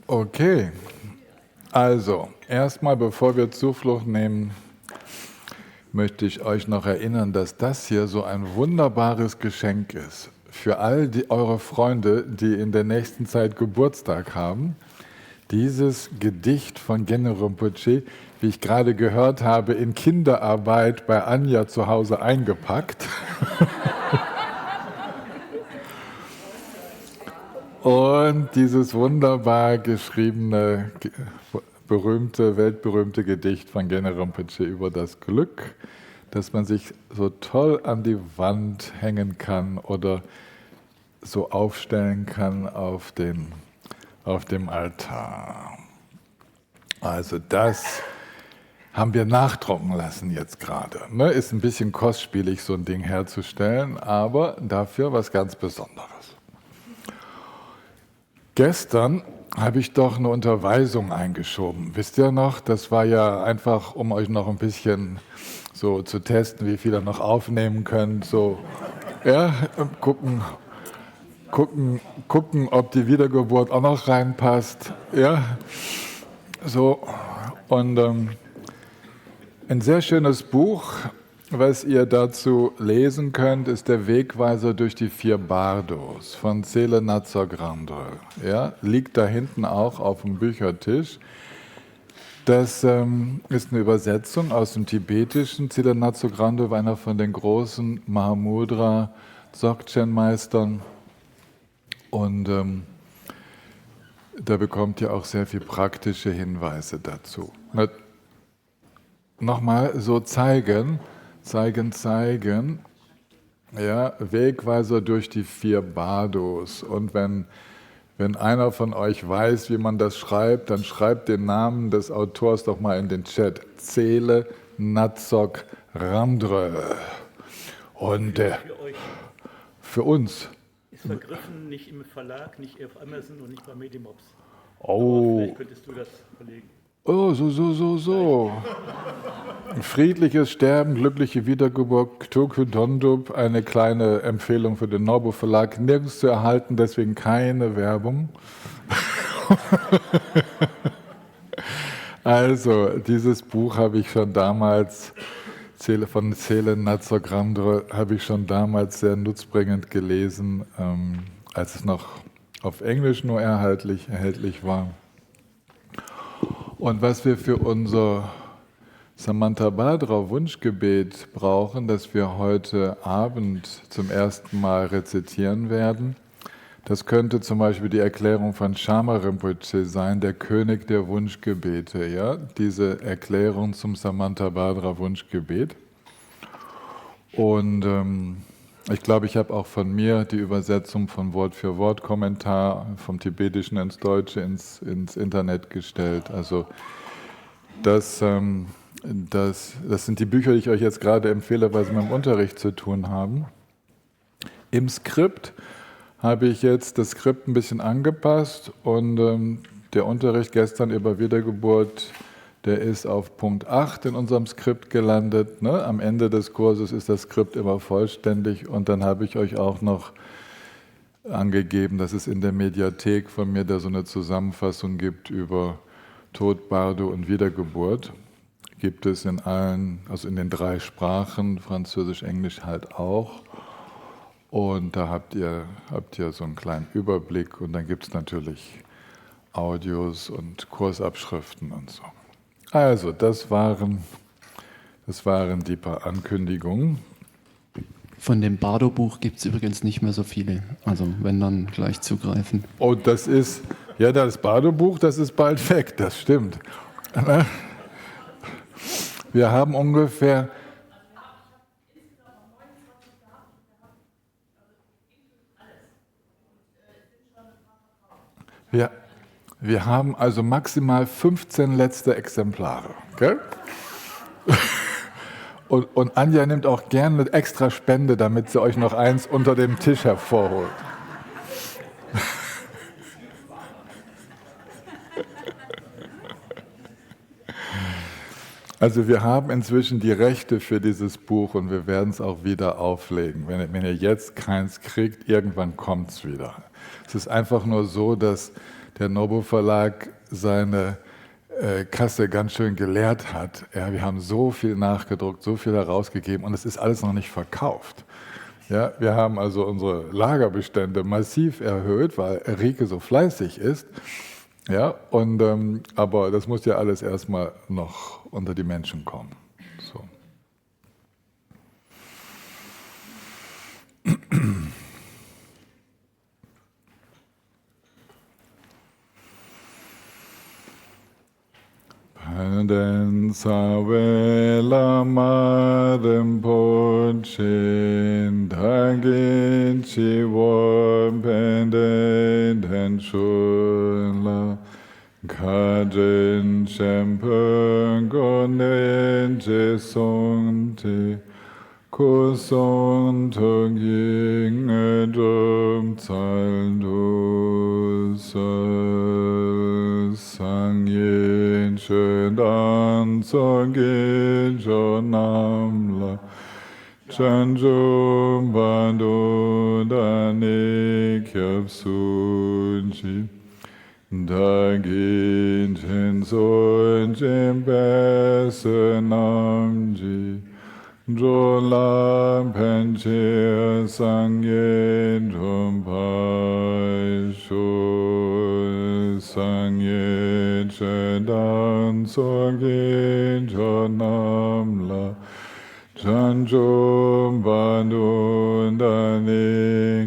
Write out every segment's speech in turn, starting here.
Okay, also erstmal, bevor wir Zuflucht nehmen, möchte ich euch noch erinnern, dass das hier so ein wunderbares Geschenk ist für all eure Freunde, die in der nächsten Zeit Geburtstag haben. Dieses Gedicht von Genro Rinpoche, wie ich gerade gehört habe, in Kinderarbeit bei Anja zu Hause eingepackt. Und dieses wunderbar geschriebene, weltberühmte Gedicht von Genro Rinpoche über das Glück, dass man sich so toll an die Wand hängen kann oder so aufstellen kann auf dem Altar. Also das haben wir nachdrucken lassen jetzt gerade. Ist ein bisschen kostspielig, so ein Ding herzustellen, aber dafür was ganz Besonderes. Gestern habe ich doch eine Unterweisung eingeschoben. Wisst ihr noch? Das war ja einfach, um euch noch ein bisschen so zu testen, wie viel ihr noch aufnehmen könnt. So, ja, gucken, ob die Wiedergeburt auch noch reinpasst. Ja, so. Und ein sehr schönes Buch, was ihr dazu lesen könnt, ist der Wegweiser durch die 4 Bardos von Tsele Natsok Rinpoche. Ja, liegt da hinten auch auf dem Büchertisch. Das ist eine Übersetzung aus dem Tibetischen. Tsele Natsok Rinpoche war einer von den großen Mahamudra Dzogchen-Meistern. Und da bekommt ihr auch sehr viel praktische Hinweise dazu. Nochmal so zeigen. Ja, Wegweiser durch die 4 Bardos. Und wenn einer von euch weiß, wie man das schreibt, dann schreibt den Namen des Autors doch mal in den Chat. Tsele Natsok Rinpoche. Und für uns. Ist vergriffen, nicht im Verlag, nicht auf Amazon und nicht bei Medimops. Oh. Vielleicht könntest du das verlegen. Oh, so. Friedliches Sterben, glückliche Wiedergeburt, Tokyo Dondup, eine kleine Empfehlung für den Norbu Verlag, nirgends zu erhalten, deswegen keine Werbung. Also, dieses Buch habe ich schon damals, von Tsele Natsok Rinpoche, habe ich schon damals sehr nutzbringend gelesen, als es noch auf Englisch nur erhältlich war. Und was wir für unser Samantabhadra Wunschgebet brauchen, das wir heute Abend zum ersten Mal rezitieren werden, das könnte zum Beispiel die Erklärung von Shama Rinpoche sein, der König der Wunschgebete. Ja? Diese Erklärung zum Samantabhadra Wunschgebet. Und ich glaube, ich habe auch von mir die Übersetzung von Wort für Wort Kommentar vom Tibetischen ins Deutsche ins Internet gestellt. Also das sind die Bücher, die ich euch jetzt gerade empfehle, weil sie mit dem Unterricht zu tun haben. Im Skript habe ich jetzt das Skript ein bisschen angepasst und der Unterricht gestern über Wiedergeburt, der ist auf Punkt 8 in unserem Skript gelandet. Ne? Am Ende des Kurses ist das Skript immer vollständig und dann habe ich euch auch noch angegeben, dass es in der Mediathek von mir da so eine Zusammenfassung gibt über Tod, Bardo und Wiedergeburt. Gibt es in in den 3 Sprachen, Französisch, Englisch halt auch. Und da habt ihr so einen kleinen Überblick und dann gibt es natürlich Audios und Kursabschriften und so. Also, das waren die paar Ankündigungen. Von dem Bardo-Buch gibt es übrigens nicht mehr so viele. Also, wenn dann gleich zugreifen. Oh, das Bardo-Buch, das ist bald weg, das stimmt. Wir haben ungefähr... Wir haben also maximal 15 letzte Exemplare. Okay? Und Anja nimmt auch gerne eine extra Spende, damit sie euch noch eins unter dem Tisch hervorholt. Also wir haben inzwischen die Rechte für dieses Buch und wir werden es auch wieder auflegen. Wenn ihr jetzt keins kriegt, irgendwann kommt es wieder. Es ist einfach nur so, dass der Nobo Verlag seine Kasse ganz schön geleert hat. Ja, wir haben so viel nachgedruckt, so viel herausgegeben und es ist alles noch nicht verkauft. Ja, wir haben also unsere Lagerbestände massiv erhöht, weil Rike so fleißig ist. Ja, aber das muss ja alles erstmal noch unter die Menschen kommen. So. Panden savela madem ponchin dagin chiwon penden den shula kajin shempung gonen jesonte kuson toging edum zaldu sang yin shen dan song yin jonam la chan jum bandu dani kyab sun chi da gin chen son chen besenam ji Jolam penche sangye jompai sho sangye chedan sogye jonam la chanjom bandu dani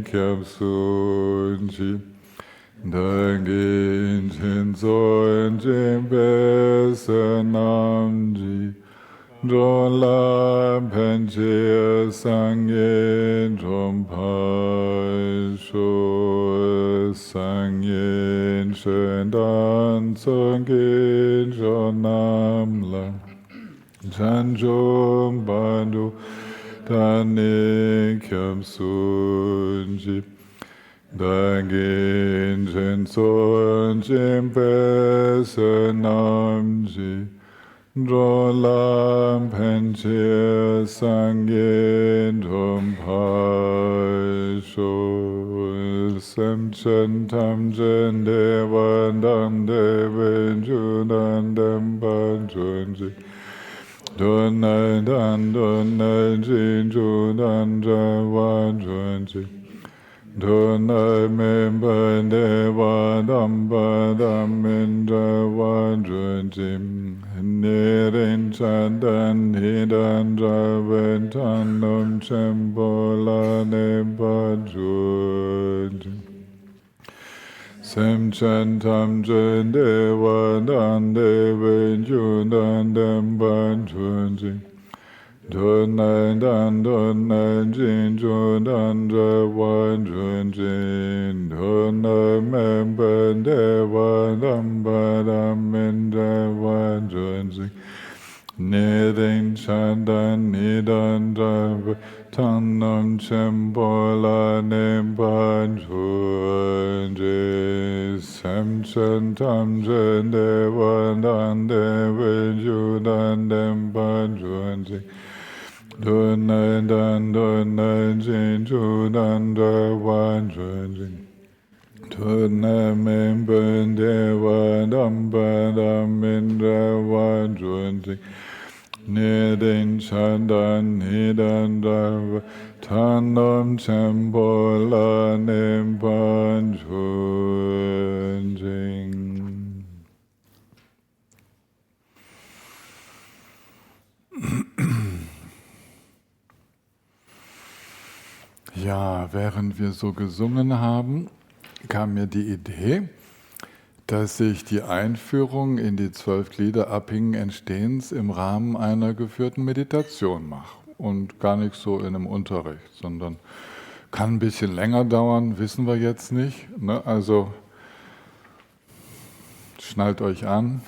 kyapsunchi dagin chenson jembesanam ji Jola penche sangye jompai sho sangye shendan sangye jonam la chanjom bandu tani kyam sunji dagin chenson jempe sanamji Jolam penche sangye jompai sho sem chen tam jen devan dam deven judan dem ban junji donai dan donai jin judan javan junji donai memban deva dam badam min javan junji Nirin chandan hidan javen tanum chembola nebajud Sem chantam jen deva dan deven judan dem bajunji Donai dan donai jin judan javan junjin Donai memban deva dam badam min javan junjin Nirin chandan nidan javan tanam chembola nemban junji Sem chantam jen deva dan deven judan dem bajunji Donai dan donai jin judan javan junjin Donai memban deva dam badam min javan junjin Nirin chandan nidan javan tanam chembola nemban junjin Ja, während wir so gesungen haben, kam mir die Idee, dass ich die Einführung in die 12 Glieder abhängigen Entstehens im Rahmen einer geführten Meditation mache. Und gar nicht so in einem Unterricht, sondern kann ein bisschen länger dauern, wissen wir jetzt nicht. Ne? Also schnallt euch an.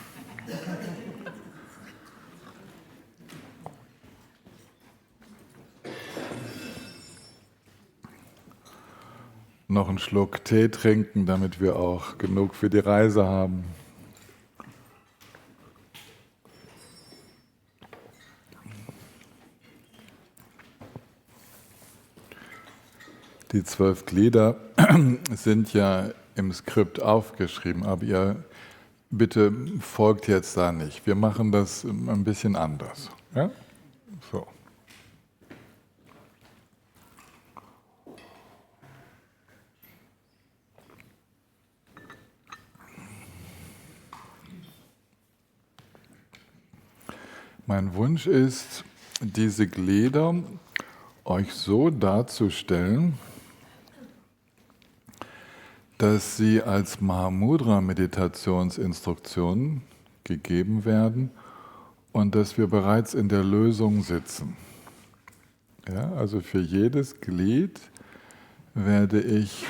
Noch einen Schluck Tee trinken, damit wir auch genug für die Reise haben. Die 12 Glieder sind ja im Skript aufgeschrieben, aber ihr bitte folgt jetzt da nicht. Wir machen das ein bisschen anders. Ja? So. Mein Wunsch ist, diese Glieder euch so darzustellen, dass sie als Mahamudra-Meditationsinstruktionen gegeben werden und dass wir bereits in der Lösung sitzen. Ja, also für jedes Glied werde ich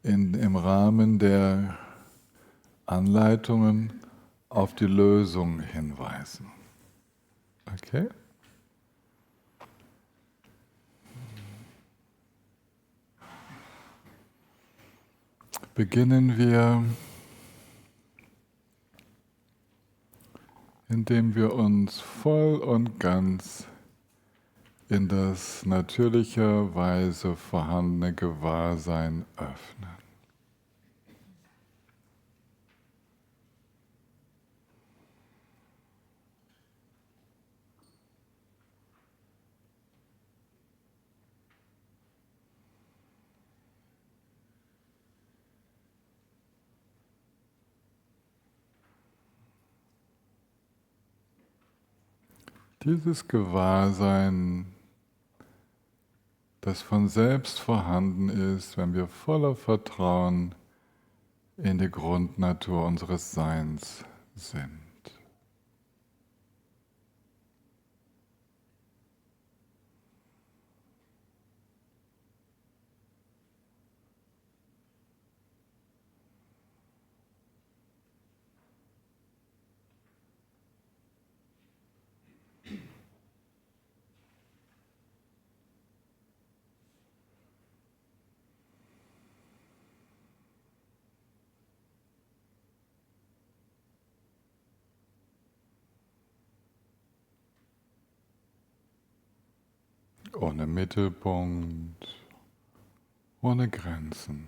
im Rahmen der Anleitungen auf die Lösung hinweisen. Okay? Beginnen wir, indem wir uns voll und ganz in das natürlicherweise vorhandene Gewahrsein öffnen. Dieses Gewahrsein, das von selbst vorhanden ist, wenn wir voller Vertrauen in die Grundnatur unseres Seins sind. Ohne Mittelpunkt, ohne Grenzen.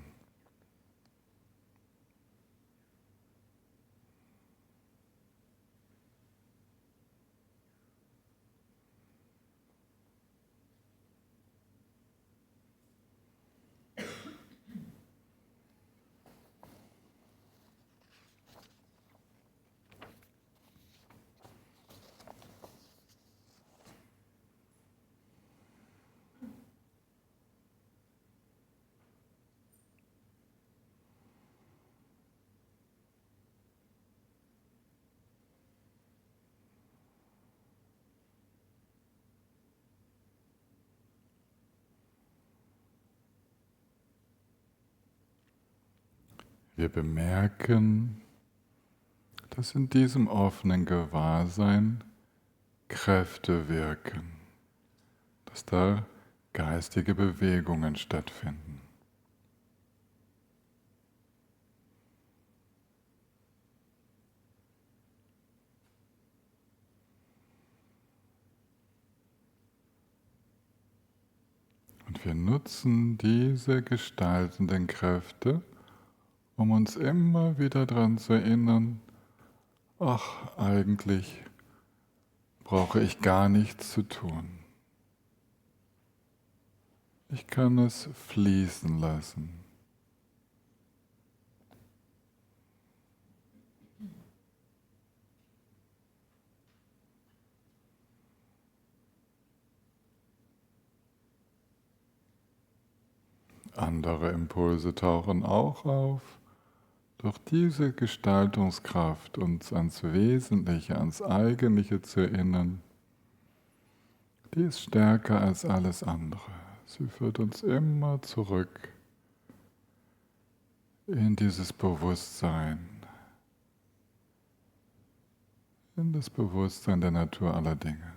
Wir bemerken, dass in diesem offenen Gewahrsein Kräfte wirken, dass da geistige Bewegungen stattfinden. Und wir nutzen diese gestaltenden Kräfte, um uns immer wieder daran zu erinnern, ach, eigentlich brauche ich gar nichts zu tun. Ich kann es fließen lassen. Andere Impulse tauchen auch auf. Doch diese Gestaltungskraft, uns ans Wesentliche, ans Eigentliche zu erinnern, die ist stärker als alles andere. Sie führt uns immer zurück in dieses Bewusstsein, in das Bewusstsein der Natur aller Dinge.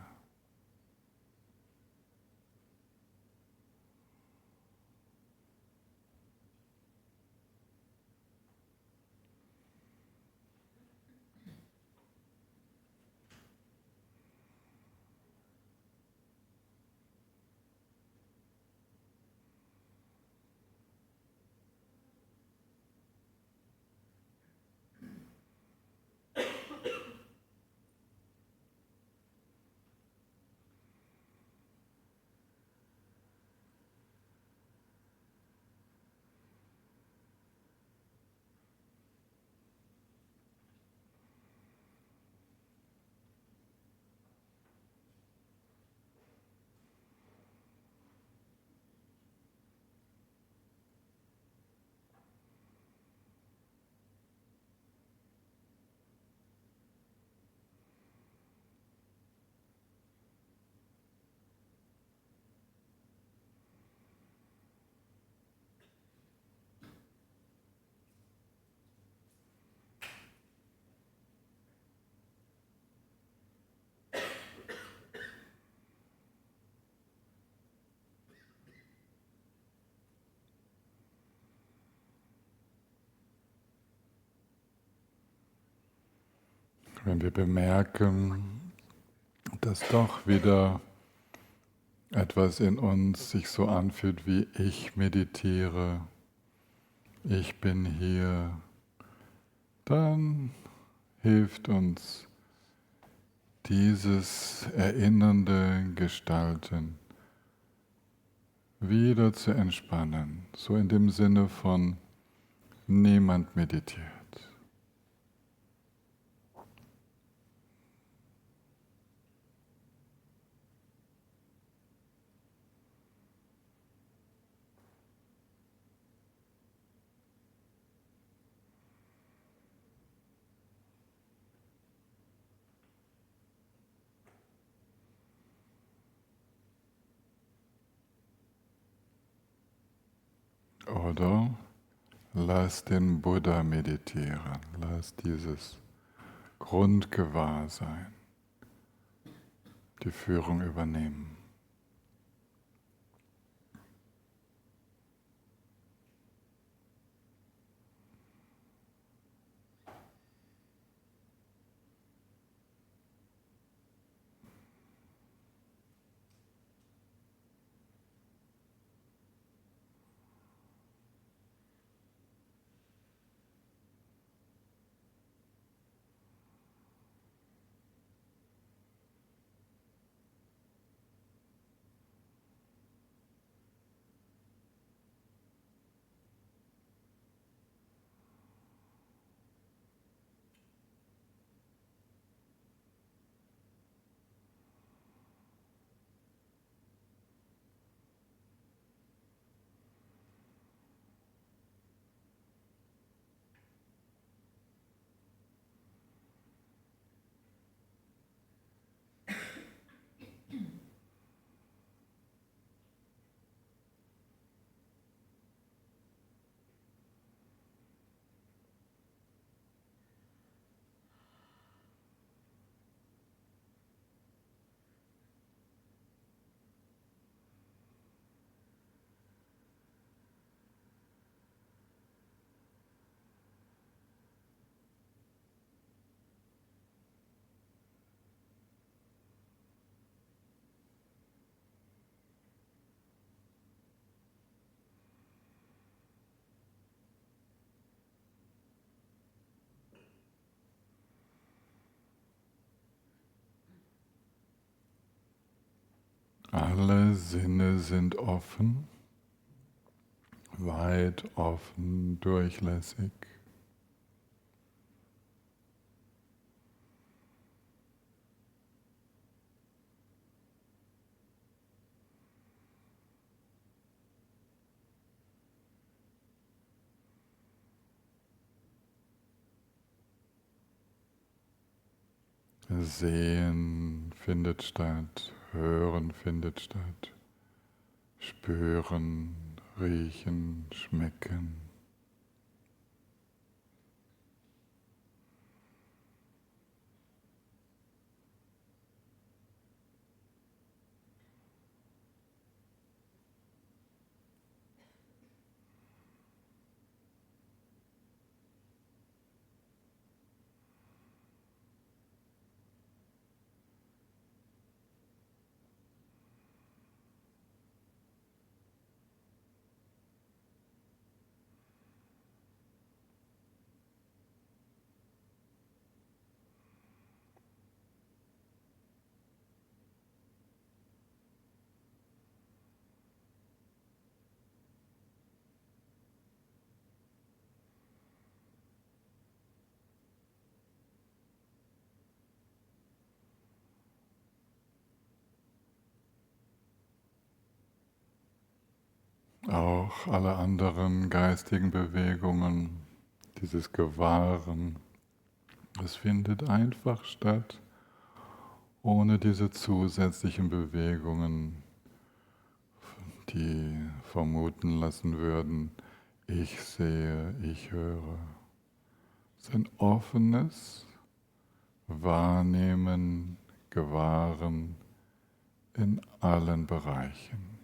Wenn wir bemerken, dass doch wieder etwas in uns sich so anfühlt wie ich meditiere, ich bin hier, dann hilft uns dieses erinnernde Gestalten wieder zu entspannen, so in dem Sinne von niemand meditiert. Oder lass den Buddha meditieren, lass dieses Grundgewahrsein die Führung übernehmen. Alle Sinne sind offen, weit offen, durchlässig. Sehen findet statt, hören findet statt, spüren, riechen, schmecken. Auch alle anderen geistigen Bewegungen, dieses Gewahren, es findet einfach statt, ohne diese zusätzlichen Bewegungen, die vermuten lassen würden, ich sehe, ich höre. Es ist ein offenes Wahrnehmen, Gewahren in allen Bereichen.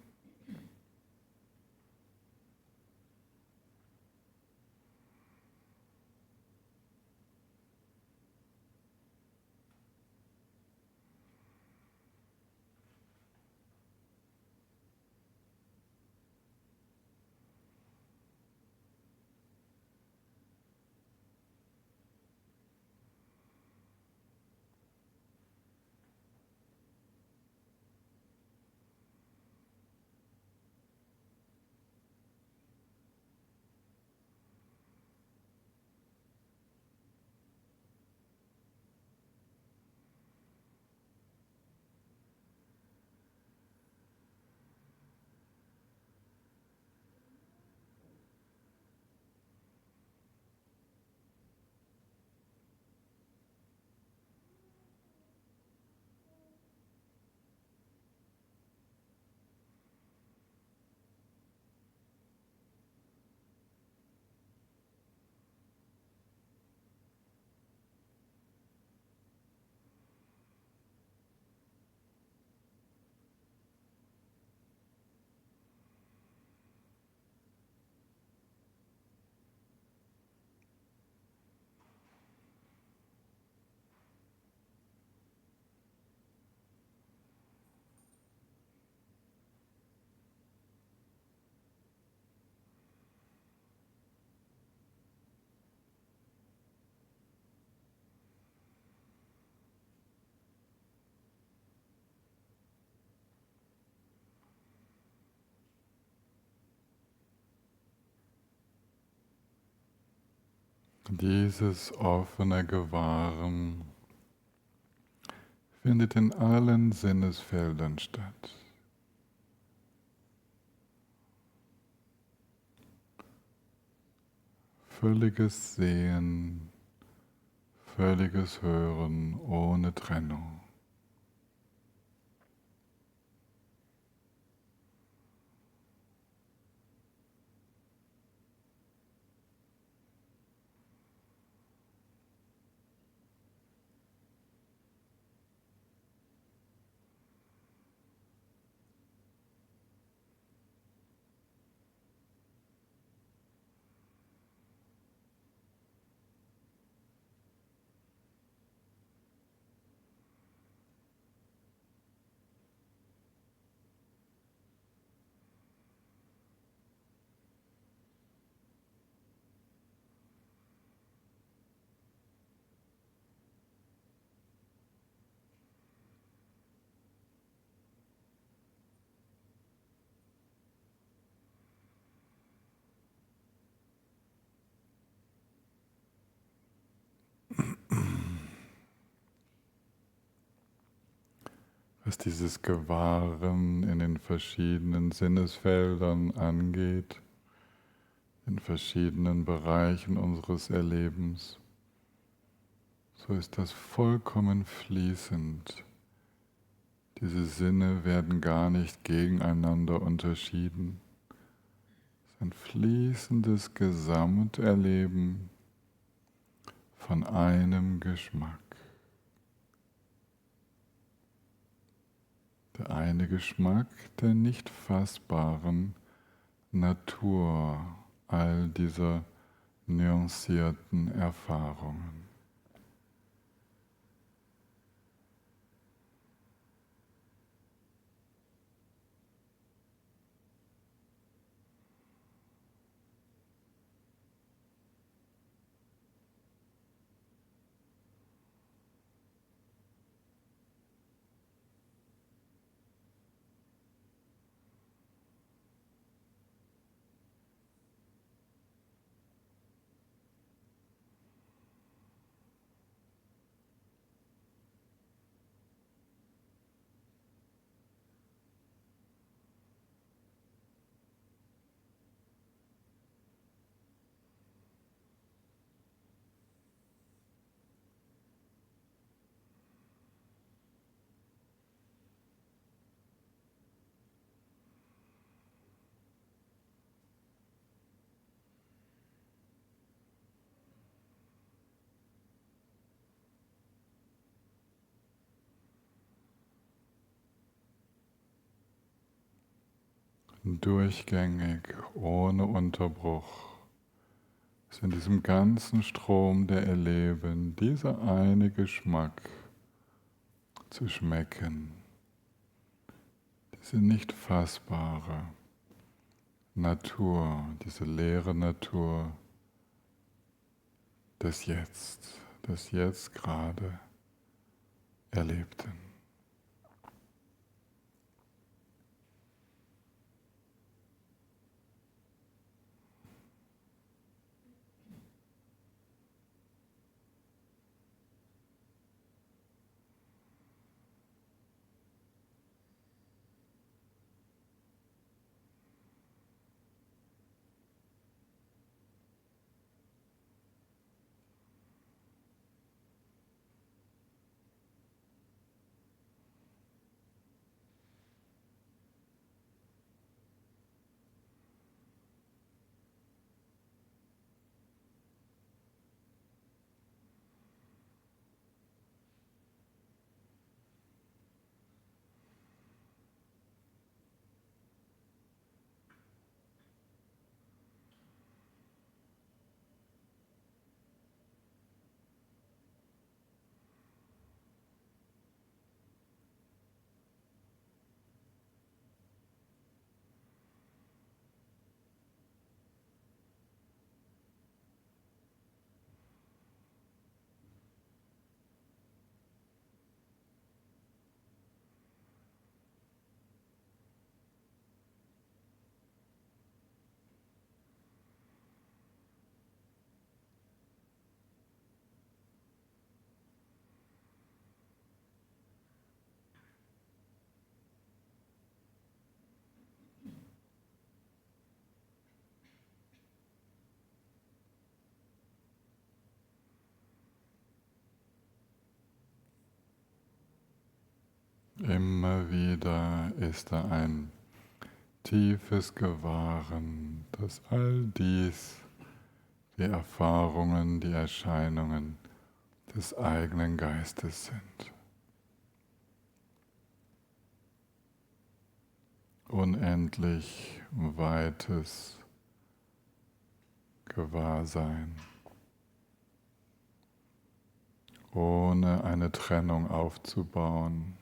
Dieses offene Gewahren findet in allen Sinnesfeldern statt. Völliges Sehen, völliges Hören ohne Trennung. Was dieses Gewahren in den verschiedenen Sinnesfeldern angeht, in verschiedenen Bereichen unseres Erlebens, so ist das vollkommen fließend. Diese Sinne werden gar nicht gegeneinander unterschieden. Es ist ein fließendes Gesamterleben von einem Geschmack. Der eine Geschmack der nicht fassbaren Natur all dieser nuancierten Erfahrungen. Durchgängig, ohne Unterbruch, ist in diesem ganzen Strom der Erleben dieser eine Geschmack zu schmecken, diese nicht fassbare Natur, diese leere Natur des Jetzt gerade Erlebten. Immer wieder ist da ein tiefes Gewahren, dass all dies die Erfahrungen, die Erscheinungen des eigenen Geistes sind. Unendlich weites Gewahrsein, ohne eine Trennung aufzubauen.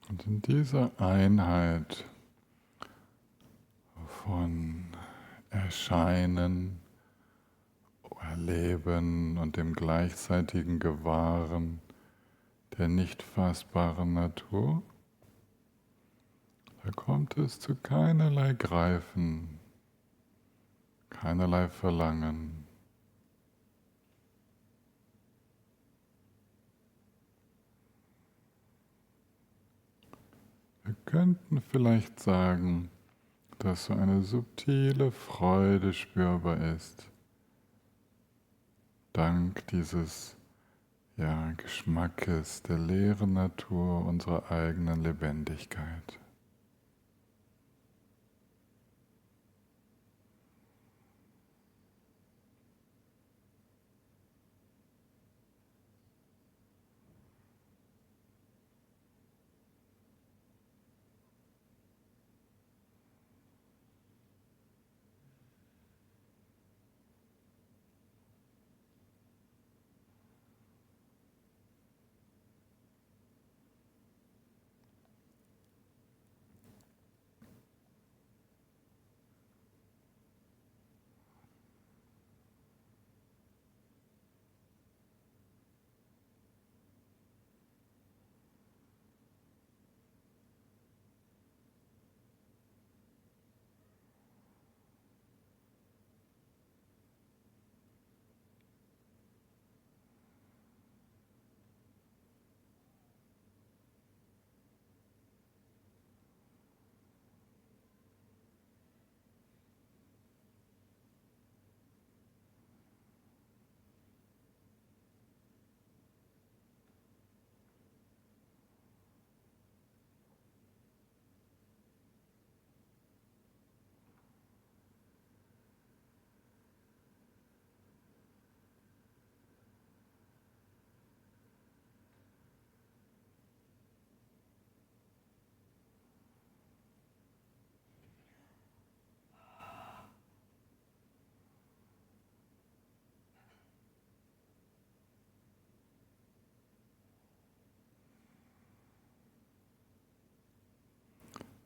Und in dieser Einheit von Erscheinen, Erleben und dem gleichzeitigen Gewahren der nicht fassbaren Natur, da kommt es zu keinerlei Greifen, keinerlei Verlangen. Wir könnten vielleicht sagen, dass so eine subtile Freude spürbar ist, dank dieses Geschmackes der leeren Natur unserer eigenen Lebendigkeit.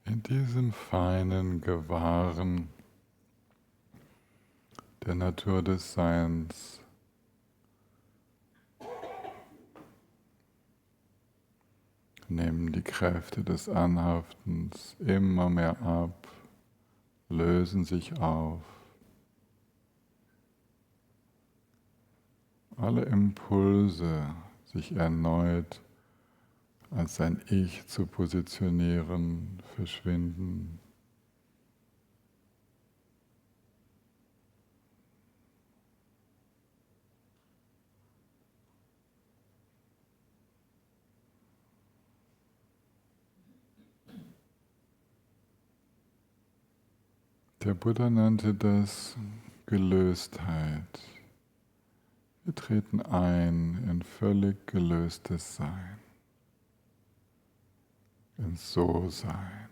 In diesem feinen Gewahren der Natur des Seins nehmen die Kräfte des Anhaftens immer mehr ab, lösen sich auf. Alle Impulse, sich erneut als ein Ich zu positionieren, verschwinden. Der Buddha nannte das Gelöstheit. Wir treten ein in völlig gelöstes Sein, ins So-Sein.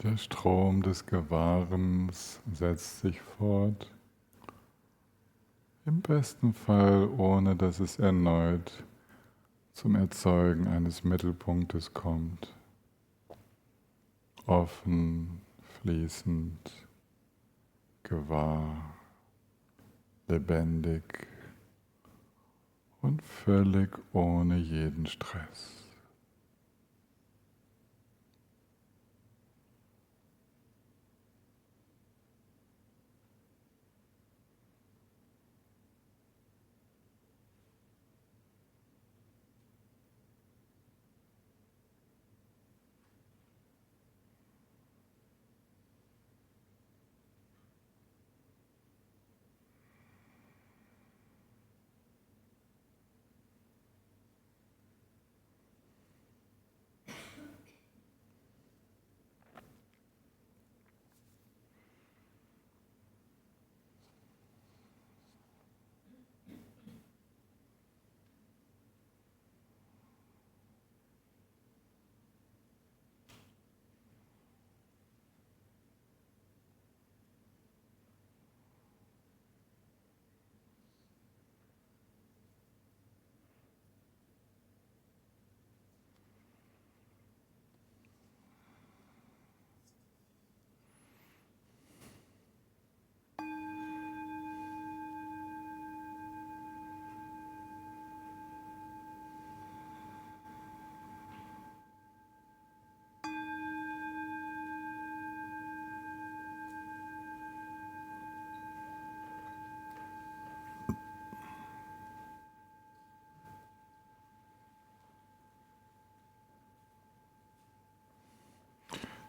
Der Strom des Gewahrens setzt sich fort, im besten Fall ohne dass es erneut zum Erzeugen eines Mittelpunktes kommt. Offen, fließend, gewahr, lebendig und völlig ohne jeden Stress.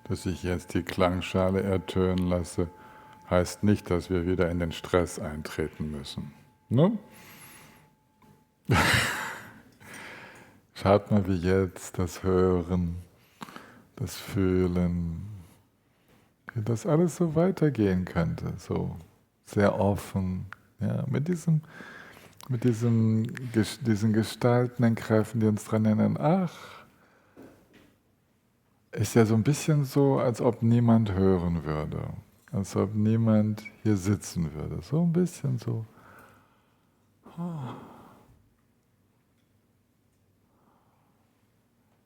Dass ich jetzt die Klangschale ertönen lasse, heißt nicht, dass wir wieder in den Stress eintreten müssen. Ne? Schaut mal, wie jetzt das Hören, das Fühlen, wie das alles so weitergehen könnte, so sehr offen, ja, diesen gestaltenden Kräften, die uns daran erinnern, ach, ist ja so ein bisschen so, als ob niemand hören würde, als ob niemand hier sitzen würde, so ein bisschen so.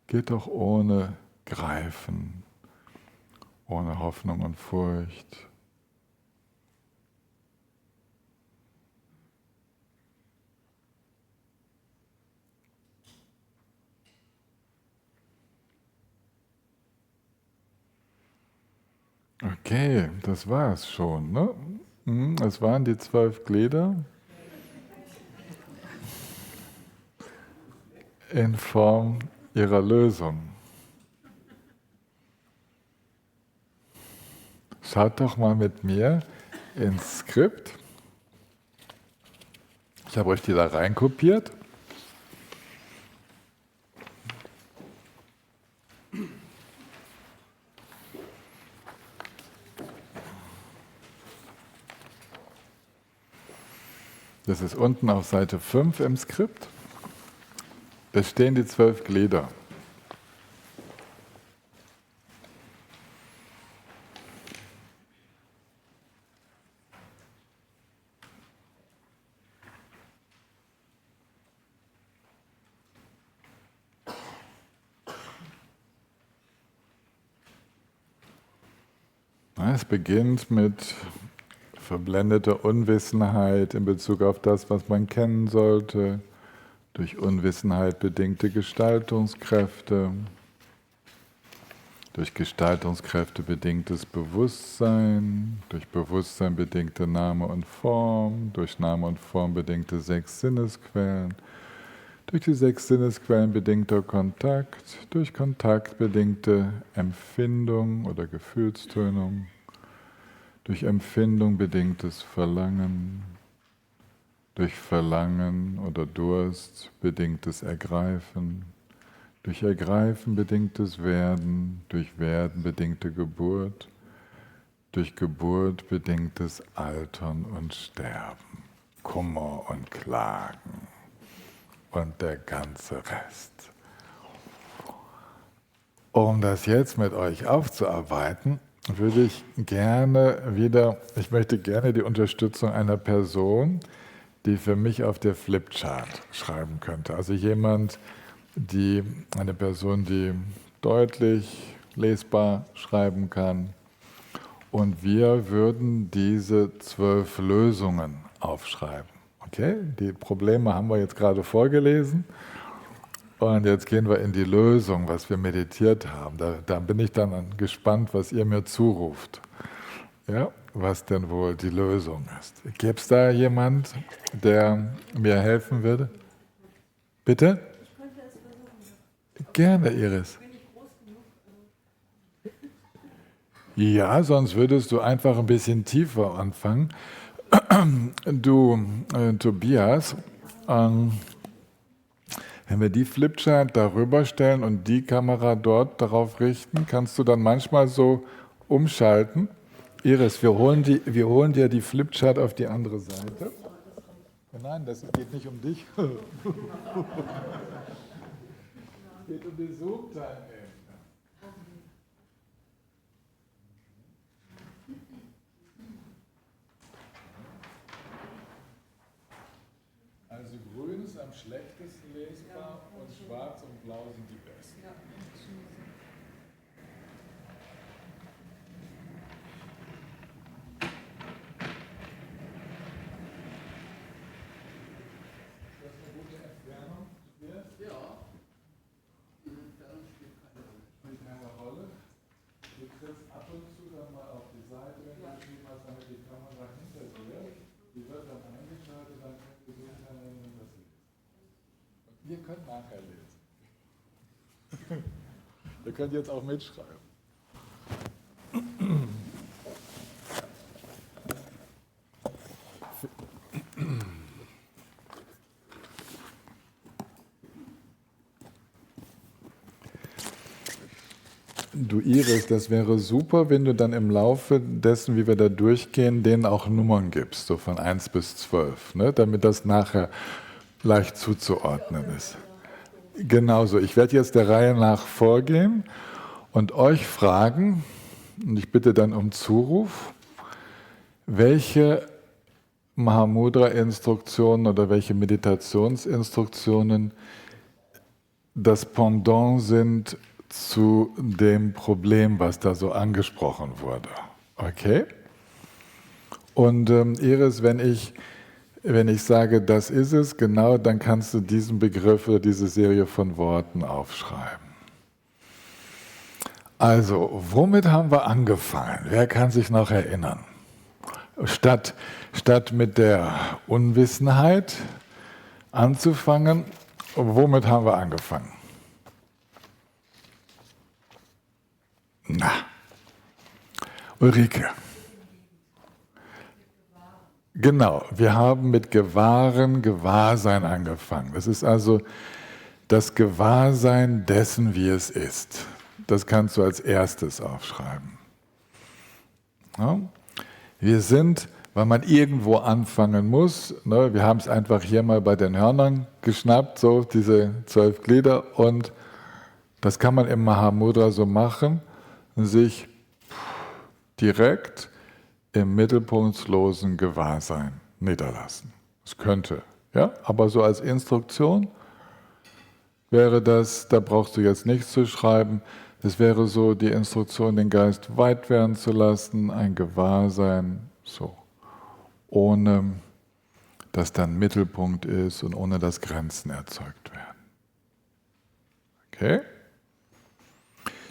Geht doch ohne Greifen, ohne Hoffnung und Furcht. Okay, das war's schon, ne? Es waren die 12 Glieder in Form ihrer Lösung. Schaut doch mal mit mir ins Skript. Ich habe euch die da reinkopiert. Das ist unten auf Seite 5 im Skript. Da stehen die 12 Glieder. Es beginnt mit verblendeter Unwissenheit in Bezug auf das, was man kennen sollte, durch Unwissenheit bedingte Gestaltungskräfte, durch Gestaltungskräfte bedingtes Bewusstsein, durch Bewusstsein bedingte Name und Form, durch Name und Form bedingte 6 Sinnesquellen, durch die 6 Sinnesquellen bedingter Kontakt, durch Kontakt bedingte Empfindung oder Gefühlstönung, durch Empfindung bedingtes Verlangen, durch Verlangen oder Durst bedingtes Ergreifen, durch Ergreifen bedingtes Werden, durch Werden bedingte Geburt, durch Geburt bedingtes Altern und Sterben, Kummer und Klagen und der ganze Rest. Um das jetzt mit euch aufzuarbeiten, würde ich möchte gerne die Unterstützung einer Person, die für mich auf der Flipchart schreiben könnte. Also eine Person, die deutlich lesbar schreiben kann. Und wir würden diese 12 Lösungen aufschreiben. Okay? Die Probleme haben wir jetzt gerade vorgelesen. Und jetzt gehen wir in die Lösung, was wir meditiert haben. Da bin ich dann gespannt, was ihr mir zuruft. Ja, was denn wohl die Lösung ist. Gäbe es da jemand, der mir helfen würde? Bitte? Ich könnte es versuchen. Gerne, Iris. Bin ich groß genug? Ja, sonst würdest du einfach ein bisschen tiefer anfangen. Du, Tobias, wenn wir die Flipchart darüber stellen und die Kamera dort darauf richten, kannst du dann manchmal so umschalten. Iris, wir holen dir die Flipchart auf die andere Seite. Nein, das geht nicht um dich. Es geht um die Zoom-Teilnehmer. Also grün ist am schlechtesten lesbar und schwarz und blau sind die besten. Ist das eine gute Entfernung? Ja. Die Entfernung spielt keine Rolle. Du trittst ab und zu dann mal auf die Seite, wenn du geschrieben hast, damit die Kamera hinter dir. Die wird dann eingeschaltet, dann kannst du das lesen. Ihr könnt nachher lesen. Ihr könnt jetzt auch mitschreiben. Du Iris, das wäre super, wenn du dann im Laufe dessen, wie wir da durchgehen, denen auch Nummern gibst, so von 1 bis 12, ne? Damit das nachher leicht zuzuordnen ist. Genauso, ich werde jetzt der Reihe nach vorgehen und euch fragen, und ich bitte dann um Zuruf, welche Mahamudra-Instruktionen oder welche Meditationsinstruktionen das Pendant sind zu dem Problem, was da so angesprochen wurde. Okay? Und Iris, wenn ich sage, das ist es, genau, dann kannst du diesen Begriff oder diese Serie von Worten aufschreiben. Also, womit haben wir angefangen? Wer kann sich noch erinnern? Statt mit der Unwissenheit anzufangen, womit haben wir angefangen? Na, Ulrike. Genau, wir haben mit Gewahrsein angefangen. Das ist also das Gewahrsein dessen, wie es ist. Das kannst du als erstes aufschreiben. Ja? Wir sind, weil man irgendwo anfangen muss, ne, wir haben es einfach hier mal bei den Hörnern geschnappt, so diese 12 Glieder, und das kann man im Mahamudra so machen, sich direkt im mittelpunktlosen Gewahrsein niederlassen. Es könnte, ja, aber so als Instruktion wäre das, da brauchst du jetzt nichts zu schreiben, das wäre so die Instruktion, den Geist weit werden zu lassen, ein Gewahrsein, so, ohne dass dann Mittelpunkt ist und ohne dass Grenzen erzeugt werden. Okay?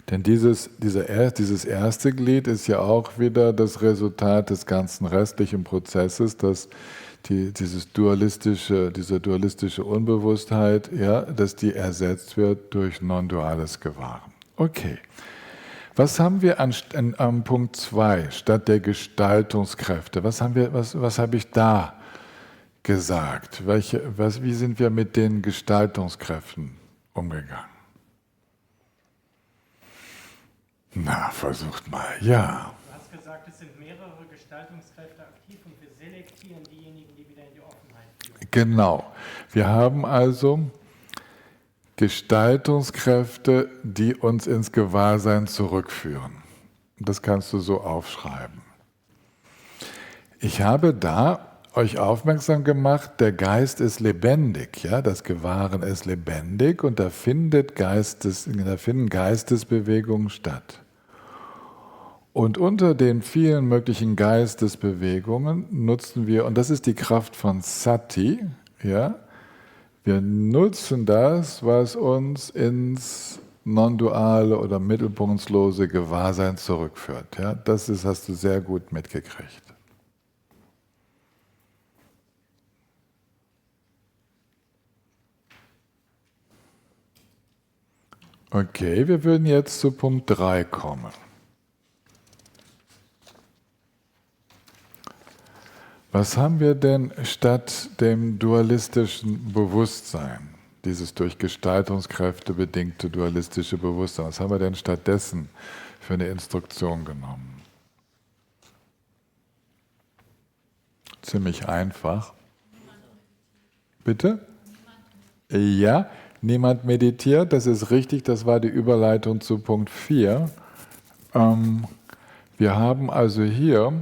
Denn dieses erste Glied ist ja auch wieder das Resultat des ganzen restlichen Prozesses, dass diese dualistische Unbewusstheit, ja, dass die ersetzt wird durch non-duales Gewahren. Okay. Was haben wir am Punkt 2 statt der Gestaltungskräfte? Was habe ich da gesagt? Wie sind wir mit den Gestaltungskräften umgegangen? Na, versucht mal, ja. Du hast gesagt, es sind mehrere Gestaltungskräfte aktiv und wir selektieren diejenigen, die wieder in die Offenheit führen. Genau. Wir haben also Gestaltungskräfte, die uns ins Gewahrsein zurückführen. Das kannst du so aufschreiben. Ich habe da euch aufmerksam gemacht, der Geist ist lebendig, ja, das Gewahren ist lebendig und da finden Geistesbewegungen statt. Und unter den vielen möglichen Geistesbewegungen nutzen wir, und das ist die Kraft von Sati, ja, wir nutzen das, was uns ins non-duale oder mittelpunktslose Gewahrsein zurückführt. Ja, hast du sehr gut mitgekriegt. Okay, wir würden jetzt zu Punkt 3 kommen. Was haben wir denn statt dem dualistischen Bewusstsein, dieses durch Gestaltungskräfte bedingte dualistische Bewusstsein, was haben wir denn stattdessen für eine Instruktion genommen? Ziemlich einfach. Bitte? Ja, niemand meditiert, das ist richtig, das war die Überleitung zu Punkt 4. Wir haben also hier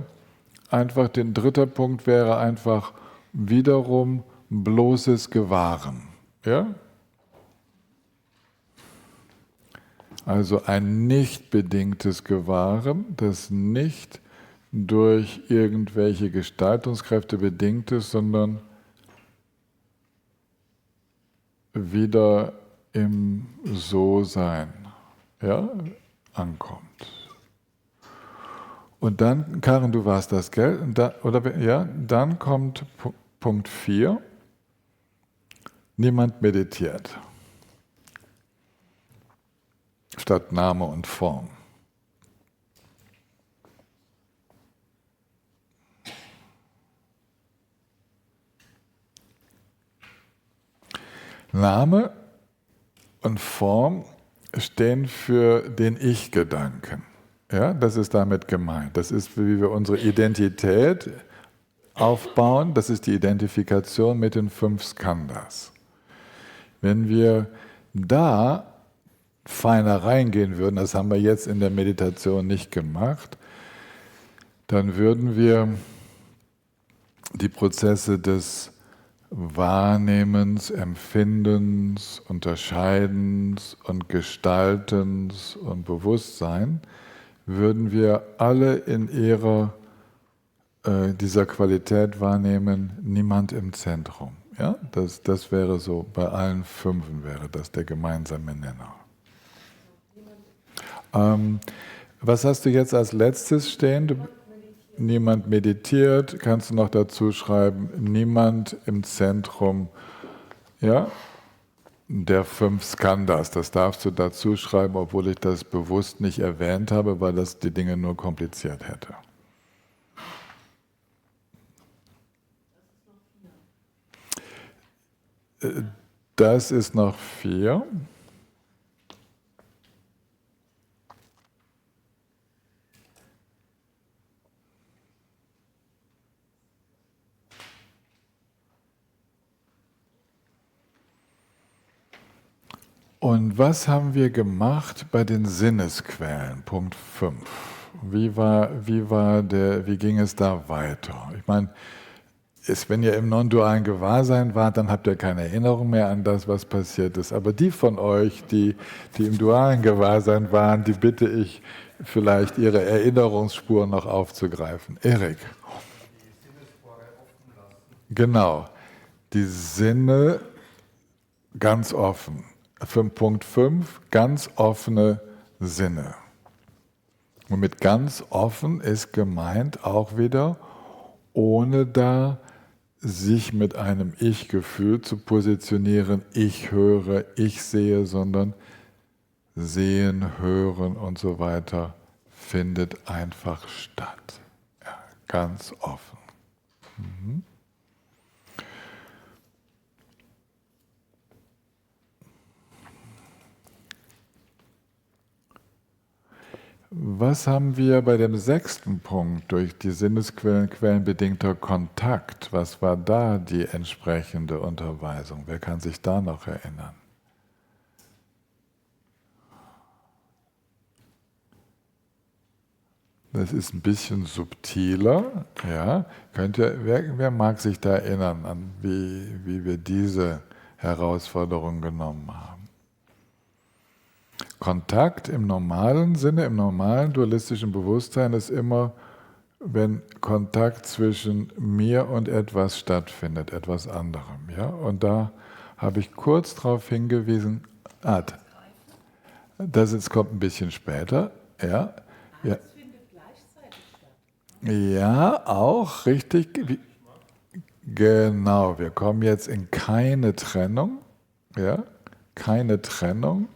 einfach, den dritter Punkt wäre einfach wiederum bloßes Gewahren. Ja? Also ein nicht bedingtes Gewahren, das nicht durch irgendwelche Gestaltungskräfte bedingt ist, sondern wieder im So-Sein, ja, ankommt. Und dann, Karin, du warst das, gell? Dann kommt Punkt 4. Niemand meditiert. Statt Name und Form. Name und Form stehen für den Ich-Gedanken. Ja, das ist damit gemeint. Das ist, wie wir unsere Identität aufbauen. Das ist die Identifikation mit den 5 Skandhas. Wenn wir da feiner reingehen würden, das haben wir jetzt in der Meditation nicht gemacht, dann würden wir die Prozesse des Wahrnehmens, Empfindens, Unterscheidens und Gestaltens und Bewusstsein, würden wir alle in dieser Qualität wahrnehmen, niemand im Zentrum. Ja? Das wäre so, bei allen 5 wäre das der gemeinsame Nenner. Was hast du jetzt als letztes stehen? Niemand meditiert, kannst du noch dazu schreiben, niemand im Zentrum, ja, der 5 Skandhas. Das darfst du dazu schreiben, obwohl ich das bewusst nicht erwähnt habe, weil das die Dinge nur kompliziert hätte. Das ist noch 4. Und was haben wir gemacht bei den Sinnesquellen? Punkt 5. Wie ging es da weiter? Ich meine, wenn ihr im non-dualen Gewahrsein wart, dann habt ihr keine Erinnerung mehr an das, was passiert ist. Aber die von euch, die im dualen Gewahrsein waren, die bitte ich, vielleicht ihre Erinnerungsspuren noch aufzugreifen. Erik. Genau. Die Sinne ganz offen. Punkt 5, ganz offene Sinne. Und mit ganz offen ist gemeint auch wieder, ohne da sich mit einem Ich-Gefühl zu positionieren, ich höre, ich sehe, sondern sehen, hören und so weiter findet einfach statt. Ja, ganz offen. Mhm. Was haben wir bei dem 6. Punkt durch die Sinnesquellen quellenbedingter Kontakt? Was war da die entsprechende Unterweisung? Wer kann sich da noch erinnern? Das ist ein bisschen subtiler. Ja. Wer mag sich da erinnern, an wie wir diese Herausforderung genommen haben? Kontakt im normalen Sinne, im normalen dualistischen Bewusstsein ist immer, wenn Kontakt zwischen mir und etwas stattfindet, etwas anderem. Ja? Und da habe ich kurz darauf hingewiesen, das kommt ein bisschen später. Ja, ja. Das findet gleichzeitig statt. Ja, auch richtig. Genau, wir kommen jetzt in keine Trennung. Ja, keine Trennung.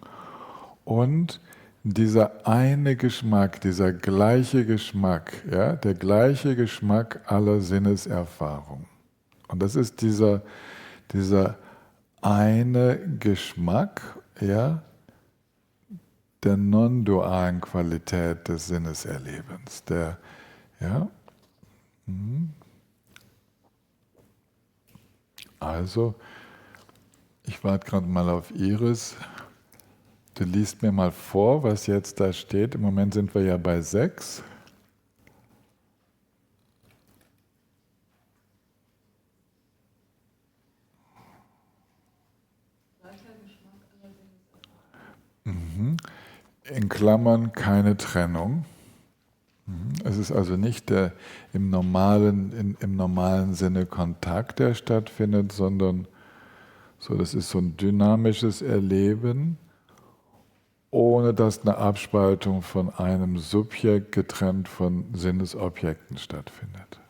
Und dieser eine Geschmack, dieser gleiche Geschmack, ja, der gleiche Geschmack aller Sinneserfahrung. Und das ist dieser eine Geschmack, ja, der non-dualen Qualität des Sinneserlebens. Also, ich warte gerade mal auf Iris. Du liest mir mal vor, was jetzt da steht. Im Moment sind wir ja bei 6. In Klammern keine Trennung. Es ist also nicht im normalen Sinne Kontakt, der stattfindet, sondern das ist so ein dynamisches Erleben, ohne dass eine Abspaltung von einem Subjekt getrennt von Sinnesobjekten stattfindet.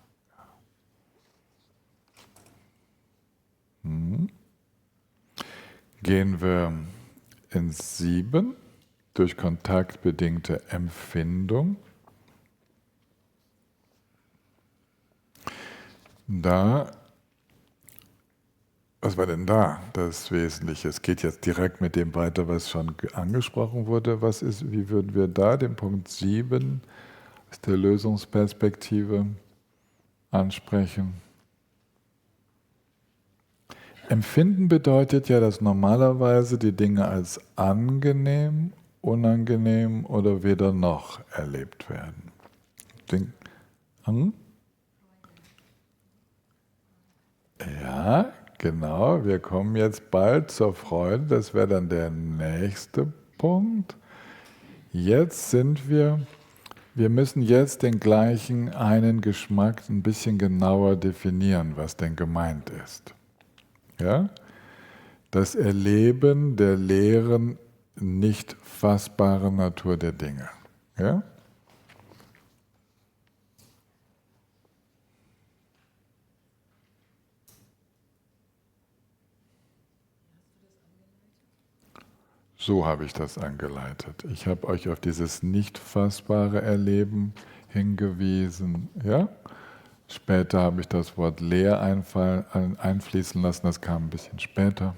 Gehen wir ins 7, durch Kontakt bedingte Empfindung. Was war denn da das Wesentliche? Es geht jetzt direkt mit dem weiter, was schon angesprochen wurde. Wie würden wir da den Punkt 7 aus der Lösungsperspektive ansprechen? Empfinden bedeutet ja, dass normalerweise die Dinge als angenehm, unangenehm oder weder noch erlebt werden. Ja, genau. Wir kommen jetzt bald zur Freude. Das wäre dann der nächste Punkt. Wir müssen jetzt den gleichen einen Geschmack ein bisschen genauer definieren, was denn gemeint ist. Ja? Das Erleben der leeren, nicht fassbaren Natur der Dinge. Ja? So habe ich das angeleitet. Ich habe euch auf dieses nicht fassbare Erleben hingewiesen. Ja? Später habe ich das Wort leer einfließen lassen, das kam ein bisschen später.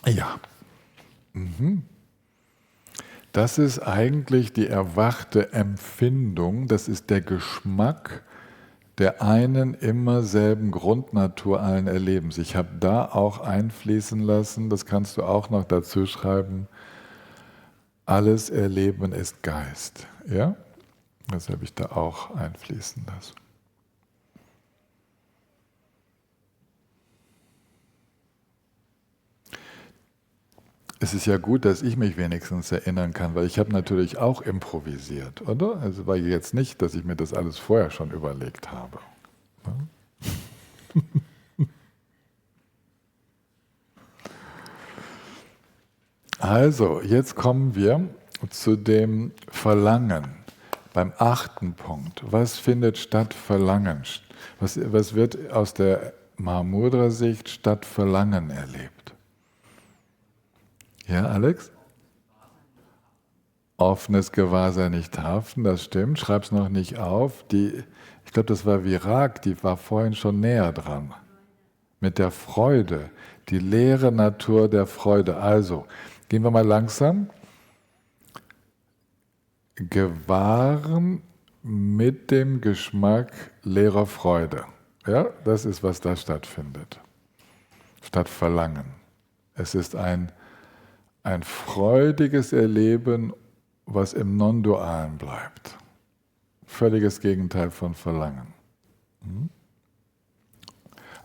Ja. Das ist eigentlich die erwachte Empfindung, das ist der Geschmack der einen immer selben Grundnatur allen Erlebens. Ich habe da auch einfließen lassen, das kannst du auch noch dazu schreiben, alles Erleben ist Geist. Ja? Das habe ich da auch einfließen lassen. Es ist ja gut, dass ich mich wenigstens erinnern kann, weil ich habe natürlich auch improvisiert, oder? Also war jetzt nicht, dass ich mir das alles vorher schon überlegt habe. Also, jetzt kommen wir zu dem Verlangen. Beim 8. Punkt. Was findet statt Verlangen? Was wird aus der Mahamudra-Sicht statt Verlangen erlebt? Ja, Alex? Offenes Gewahrsein nicht haften, das stimmt. Schreib's noch nicht auf. Ich glaube, das war Virag, die war vorhin schon näher dran. Mit der Freude, die leere Natur der Freude. Also, gehen wir mal langsam. Gewahren mit dem Geschmack leerer Freude. Ja, das ist, was da stattfindet. Statt Verlangen. Es ist ein freudiges Erleben, was im Non-Dualen bleibt. Völliges Gegenteil von Verlangen.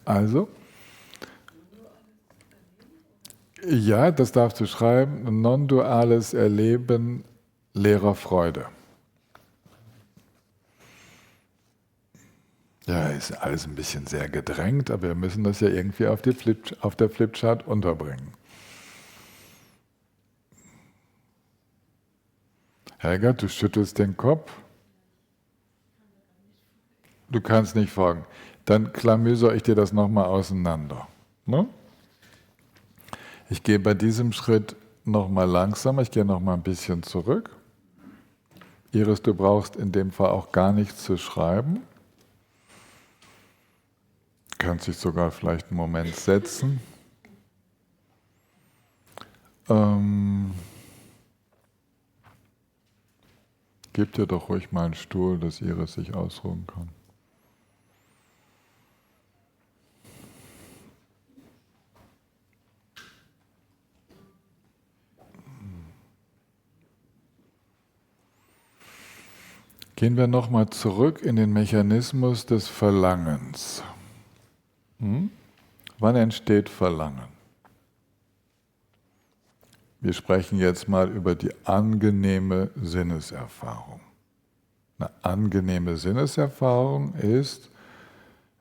Also, ja, das darfst du schreiben, non-duales Erleben leerer Freude. Ja, ist alles ein bisschen sehr gedrängt, aber wir müssen das ja irgendwie auf der Flipchart unterbringen. Helga, du schüttelst den Kopf. Du kannst nicht folgen. Dann klamüsere ich dir das nochmal auseinander. Ne? Ich gehe bei diesem Schritt nochmal langsamer, ich gehe nochmal ein bisschen zurück. Iris, du brauchst in dem Fall auch gar nichts zu schreiben. Du kannst dich sogar vielleicht einen Moment setzen. Gib dir doch ruhig mal einen Stuhl, dass Iris sich ausruhen kann. Gehen wir nochmal zurück in den Mechanismus des Verlangens. Wann entsteht Verlangen? Wir sprechen jetzt mal über die angenehme Sinneserfahrung. Eine angenehme Sinneserfahrung ist,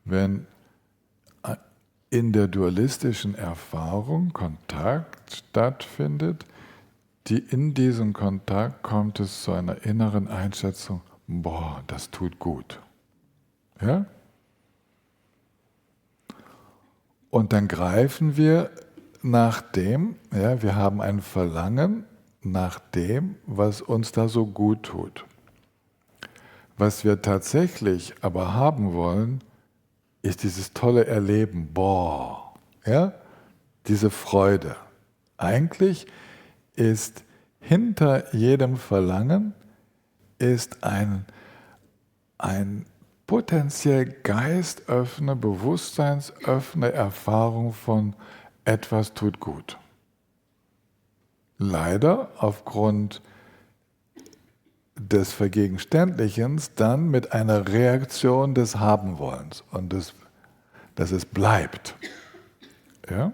wenn in der dualistischen Erfahrung Kontakt stattfindet, in diesem Kontakt kommt es zu einer inneren Einschätzung, boah, das tut gut. Ja? Und dann greifen wir nach dem, ja, wir haben ein Verlangen nach dem, was uns da so gut tut. Was wir tatsächlich aber haben wollen, ist dieses tolle Erleben, boah, ja? Diese Freude. Eigentlich ist hinter jedem Verlangen ist ein potenziell geistöffne, bewusstseinsöffne Erfahrung von etwas tut gut. Leider aufgrund des Vergegenständlichens dann mit einer Reaktion des Habenwollens und dass es bleibt. Ja?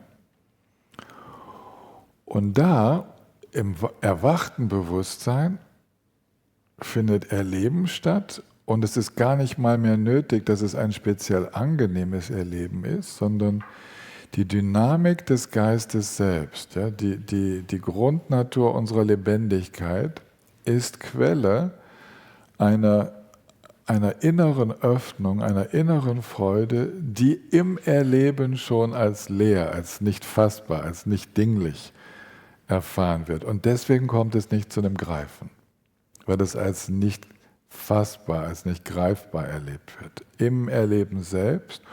Und da im erwachten Bewusstsein findet Erleben statt und es ist gar nicht mal mehr nötig, dass es ein speziell angenehmes Erleben ist, sondern die Dynamik des Geistes selbst, ja, die Grundnatur unserer Lebendigkeit ist Quelle einer inneren Öffnung, einer inneren Freude, die im Erleben schon als leer, als nicht fassbar, als nicht dinglich erfahren wird. Und deswegen kommt es nicht zu einem Greifen, weil es als nicht fassbar, als nicht greifbar erlebt wird. Im Erleben selbst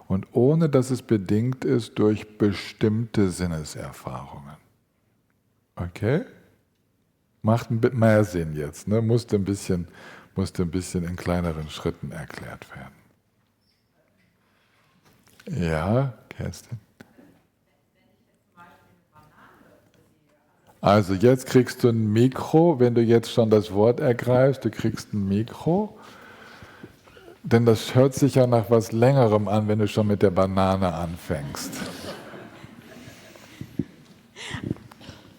und ohne, dass es bedingt ist durch bestimmte Sinneserfahrungen. Okay? Macht ein bisschen mehr Sinn jetzt, ne? Musste ein bisschen in kleineren Schritten erklärt werden. Ja, Kerstin? Also jetzt kriegst du ein Mikro, wenn du jetzt schon das Wort ergreifst, du kriegst ein Mikro, denn das hört sich ja nach was Längerem an, wenn du schon mit der Banane anfängst.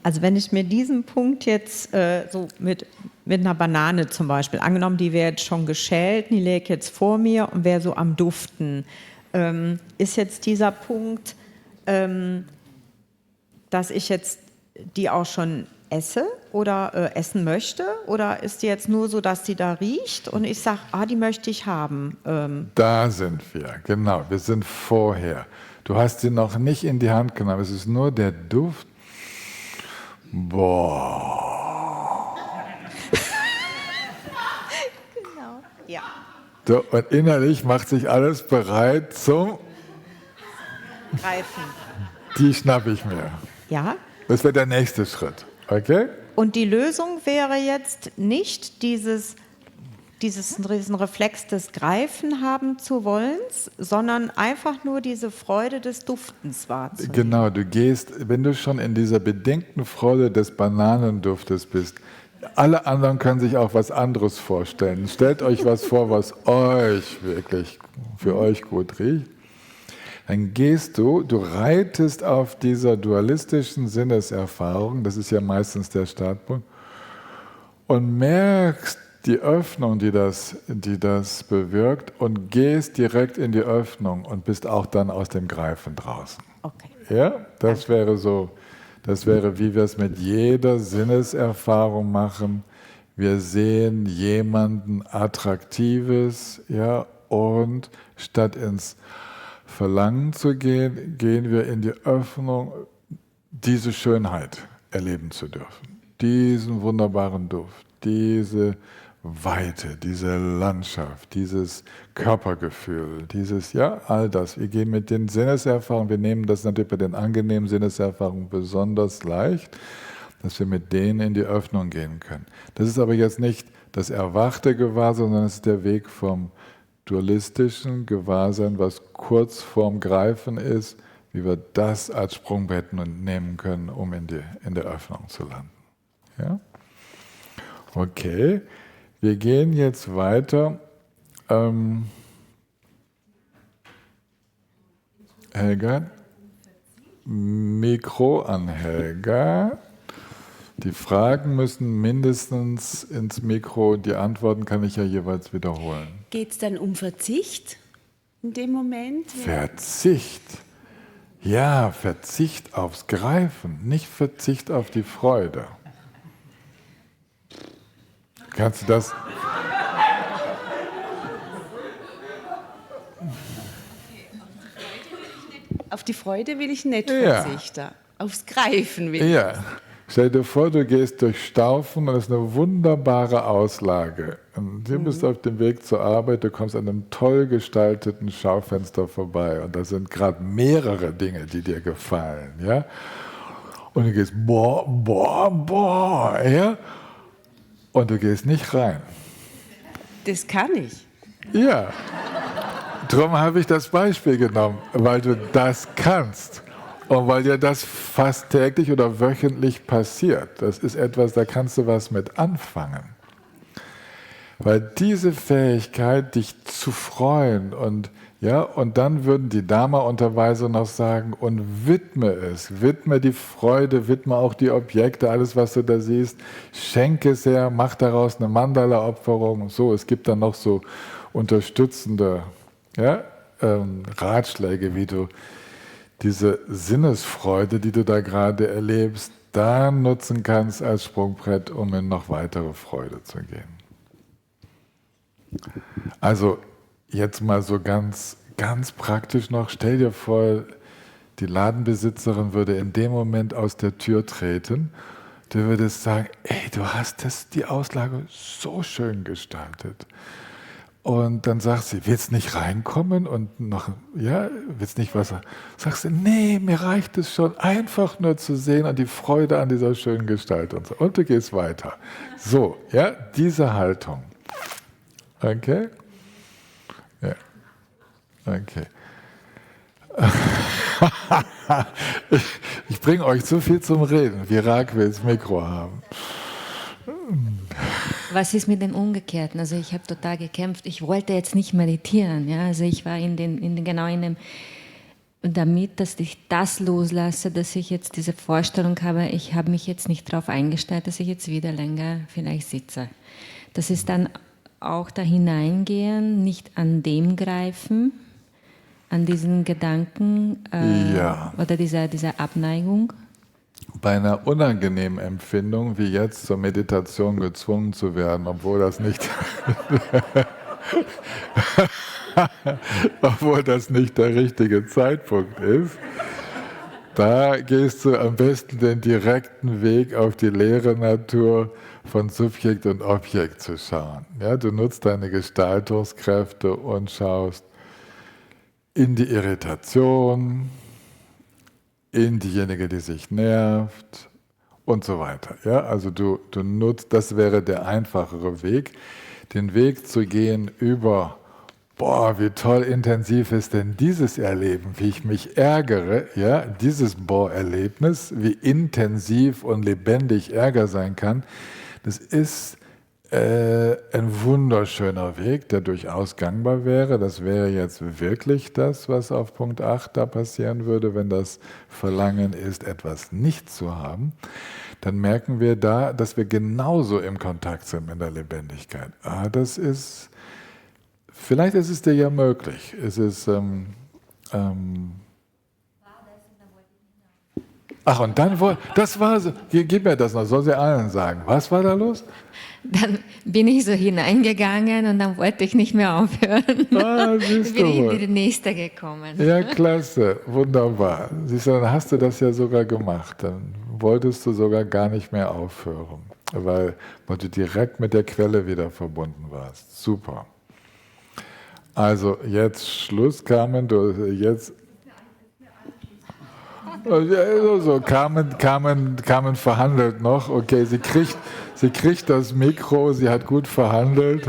Also wenn ich mir diesen Punkt jetzt so mit einer Banane zum Beispiel, angenommen, die wäre jetzt schon geschält, die läge jetzt vor mir und wäre so am Duften, ist jetzt dieser Punkt, dass ich jetzt die auch schon esse oder essen möchte? Oder ist die jetzt nur so, dass die da riecht und ich sage, die möchte ich haben? Da sind wir, genau, wir sind vorher. Du hast sie noch nicht in die Hand genommen, es ist nur der Duft. Boah. Genau, ja. So, und innerlich macht sich alles bereit zum Greifen. Die schnappe ich mir. Ja. Das wäre der nächste Schritt, okay? Und die Lösung wäre jetzt nicht dieses diesen Reflex des Greifen haben zu wollens, sondern einfach nur diese Freude des Duftens wahrzunehmen. Genau, du gehst, wenn du schon in dieser bedingten Freude des Bananenduftes bist, alle anderen können sich auch was anderes vorstellen. Stellt euch was vor, was euch wirklich für euch gut riecht. Dann gehst du reitest auf dieser dualistischen Sinneserfahrung, das ist ja meistens der Startpunkt, und merkst die Öffnung, die das bewirkt, und gehst direkt in die Öffnung und bist auch dann aus dem Greifen draußen. Okay. Ja, das wäre so, wie wir es mit jeder Sinneserfahrung machen. Wir sehen jemanden Attraktives, ja, und statt ins Verlangen zu gehen, gehen wir in die Öffnung, diese Schönheit erleben zu dürfen. Diesen wunderbaren Duft, diese Weite, diese Landschaft, dieses Körpergefühl, all das. Wir gehen mit den Sinneserfahrungen, wir nehmen das natürlich bei den angenehmen Sinneserfahrungen besonders leicht, dass wir mit denen in die Öffnung gehen können. Das ist aber jetzt nicht das erwachte Gewahrsein, sondern es ist der Weg vom dualistischen Gewahrsein, was kurz vorm Greifen ist, wie wir das als Sprungbrett nehmen können, um in der Öffnung zu landen. Ja? Okay, wir gehen jetzt weiter. Helga, Mikro an Helga. Die Fragen müssen mindestens ins Mikro, die Antworten kann ich ja jeweils wiederholen. Geht es dann um Verzicht in dem Moment? Verzicht. Ja, Verzicht aufs Greifen, nicht Verzicht auf die Freude. Kannst du das? Auf die Freude will ich nicht verzichten. Aufs Greifen will ich. Ja. Stell dir vor, du gehst durch Staufen und das ist eine wunderbare Auslage. Und du bist auf dem Weg zur Arbeit, du kommst an einem toll gestalteten Schaufenster vorbei und da sind gerade mehrere Dinge, die dir gefallen. Ja? Und du gehst boah, ja? Und du gehst nicht rein. Das kann ich. Ja, darum habe ich das Beispiel genommen, weil du das kannst. Und weil dir das fast täglich oder wöchentlich passiert. Das ist etwas, da kannst du was mit anfangen. Weil diese Fähigkeit, dich zu freuen und dann würden die Dharma-Unterweiser noch sagen, und widme die Freude, widme auch die Objekte, alles was du da siehst, schenke es her, mach daraus eine Mandala-Opferung. So, es gibt dann noch so unterstützende Ratschläge, wie du diese Sinnesfreude, die du da gerade erlebst, da nutzen kannst als Sprungbrett, um in noch weitere Freude zu gehen. Also jetzt mal so ganz praktisch noch, stell dir vor, die Ladenbesitzerin würde in dem Moment aus der Tür treten, du würdest sagen, ey, du hast die Auslage so schön gestaltet. Und dann sagt sie, willst nicht reinkommen und noch, willst nicht was? Sagst du, nee, mir reicht es schon, einfach nur zu sehen und die Freude an dieser schönen Gestalt und so. Und du gehst weiter. So, diese Haltung. Okay? Ja. Okay. Ich bringe euch zu viel zum Reden. Virak will das Mikro haben. Was ist mit dem Umgekehrten? Also ich habe total gekämpft. Ich wollte jetzt nicht meditieren. Ja? Also ich war damit, dass ich das loslasse, dass ich jetzt diese Vorstellung habe, ich habe mich jetzt nicht darauf eingestellt, dass ich jetzt wieder länger vielleicht sitze. Das ist dann auch da hineingehen, nicht an dem greifen, an diesen Gedanken oder dieser Abneigung. Bei einer unangenehmen Empfindung, wie jetzt zur Meditation gezwungen zu werden, obwohl das nicht der richtige Zeitpunkt ist, da gehst du am besten den direkten Weg auf die leere Natur von Subjekt und Objekt zu schauen. Ja, du nutzt deine Gestaltungskräfte und schaust in die Irritation, in diejenige, die sich nervt und so weiter. Ja, also du nutzt, das wäre der einfachere Weg. den Weg zu gehen über, boah, wie toll intensiv ist denn dieses Erleben, wie ich mich ärgere, ja, dieses Boah-Erlebnis, wie intensiv und lebendig Ärger sein kann, das ist ein wunderschöner Weg, der durchaus gangbar wäre. Das wäre jetzt wirklich das, was auf Punkt 8 da passieren würde, wenn das Verlangen ist, etwas nicht zu haben. Dann merken wir da, dass wir genauso im Kontakt sind mit der Lebendigkeit. Das ist, vielleicht ist es dir ja möglich. Es ist, ach, und dann, das war so, gib mir das noch, soll sie allen sagen. Was war da los? Dann bin ich so hineingegangen und dann wollte ich nicht mehr aufhören. Siehst Bin du ich wohl. in die nächste gekommen. Ja, klasse, wunderbar. Siehst du, dann hast du das ja sogar gemacht. Dann wolltest du sogar gar nicht mehr aufhören, weil du direkt mit der Quelle wieder verbunden warst. Super. Also jetzt Schluss, Carmen, jetzt... So, Carmen verhandelt noch. Okay, sie kriegt das Mikro, sie hat gut verhandelt.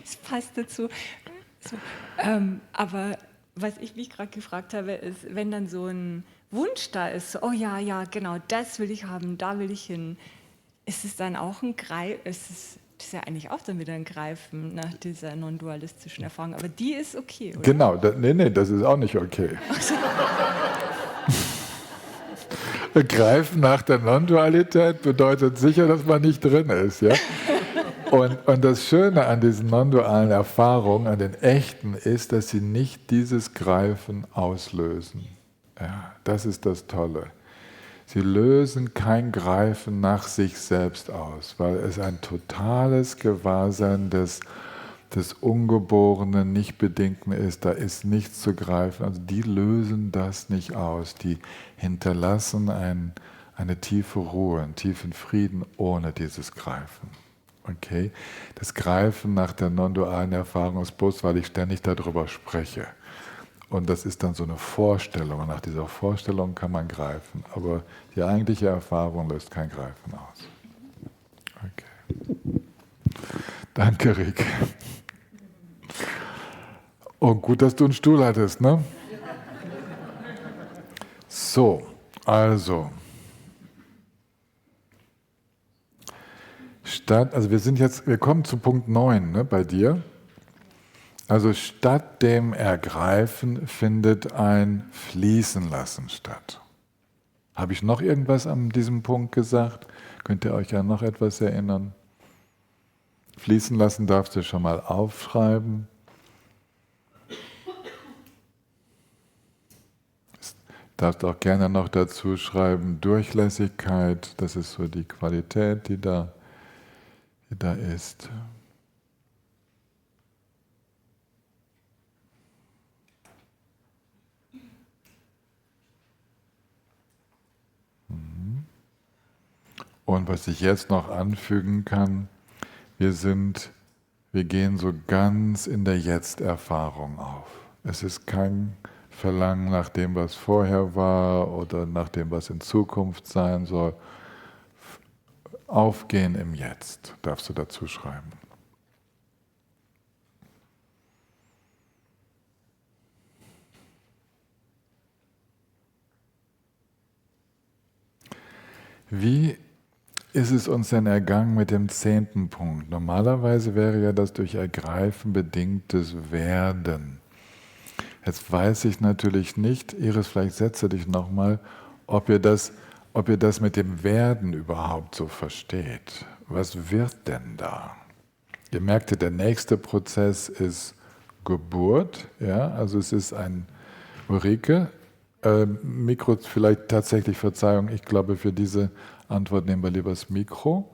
Es passt dazu. So, aber was ich mich gerade gefragt habe, ist, wenn dann so ein Wunsch da ist, oh ja, ja, genau, das will ich haben, da will ich hin, ist es dann auch ein Greif, das ist ja eigentlich auch dann wieder ein Greifen nach dieser non-dualistischen Erfahrung, aber die ist okay, oder? Genau, nee, das ist auch nicht okay. Greifen nach der Non-Dualität bedeutet sicher, dass man nicht drin ist. Ja? Und das Schöne an diesen non-dualen Erfahrungen, an den echten, ist, dass sie nicht dieses Greifen auslösen. Ja, das ist das Tolle. Sie lösen kein Greifen nach sich selbst aus, weil es ein totales Gewahrsein des Ungeborenen, Nicht-Bedingten ist, da ist nichts zu greifen. Also die lösen das nicht aus, die hinterlassen eine tiefe Ruhe, einen tiefen Frieden ohne dieses Greifen. Okay? Das Greifen nach der non-dualen Erfahrung ist bloß, weil ich ständig darüber spreche. Und das ist dann so eine Vorstellung. Und nach dieser Vorstellung kann man greifen. Aber die eigentliche Erfahrung löst kein Greifen aus. Okay. Danke, Rick. Und gut, dass du einen Stuhl hattest, ne? So, also. Wir kommen zu Punkt 9, ne, bei dir. Also statt dem Ergreifen findet ein Fließenlassen statt. Habe ich noch irgendwas an diesem Punkt gesagt? Könnt ihr euch an noch etwas erinnern? Fließen lassen darfst du schon mal aufschreiben. Darfst auch gerne noch dazu schreiben, Durchlässigkeit, das ist so die Qualität, die da ist. Und was ich jetzt noch anfügen kann, wir gehen so ganz in der Jetzt-Erfahrung auf. Es ist kein Verlangen nach dem, was vorher war oder nach dem, was in Zukunft sein soll. Aufgehen im Jetzt, darfst du dazu schreiben. Wie ist es uns denn ergangen mit dem 10. Punkt? Normalerweise wäre ja das durch Ergreifen bedingtes Werden. Jetzt weiß ich natürlich nicht, Iris, vielleicht setze dich nochmal, ob ihr das mit dem Werden überhaupt so versteht. Was wird denn da? Ihr merkt ja, der nächste Prozess ist Geburt, ja, also es ist ein Ulrike. Mikro, vielleicht tatsächlich Verzeihung, ich glaube, für diese Antwort nehmen wir lieber das Mikro.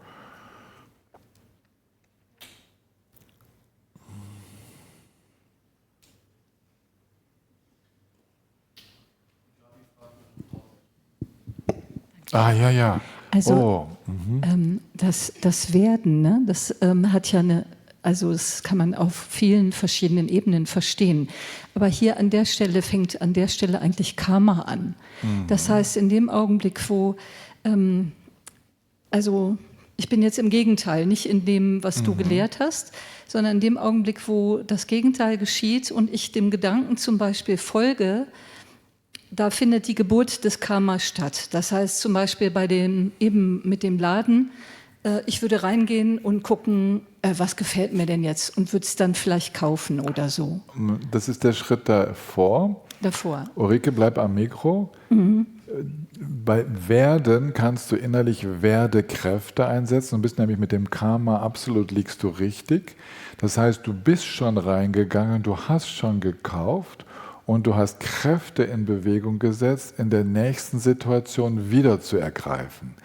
Ah, ja. Also das Werden, ne, das hat ja das kann man auf vielen verschiedenen Ebenen verstehen. Aber hier an der Stelle fängt eigentlich Karma an. Das heißt, in dem Augenblick, wo Ich bin jetzt im Gegenteil, nicht in dem, was du gelehrt hast, sondern in dem Augenblick, wo das Gegenteil geschieht und ich dem Gedanken zum Beispiel folge, da findet die Geburt des Karma statt. Das heißt zum Beispiel bei dem, eben mit dem Laden, ich würde reingehen und gucken, was gefällt mir denn jetzt und würde es dann vielleicht kaufen oder so. Das ist der Schritt davor. Ulrike, bleib am Mikro. Bei Werden kannst du innerlich Werdekräfte einsetzen. Du bist nämlich mit dem Karma absolut, liegst du richtig. Das heißt, du bist schon reingegangen, du hast schon gekauft und du hast Kräfte in Bewegung gesetzt, in der nächsten Situation wieder zu ergreifen.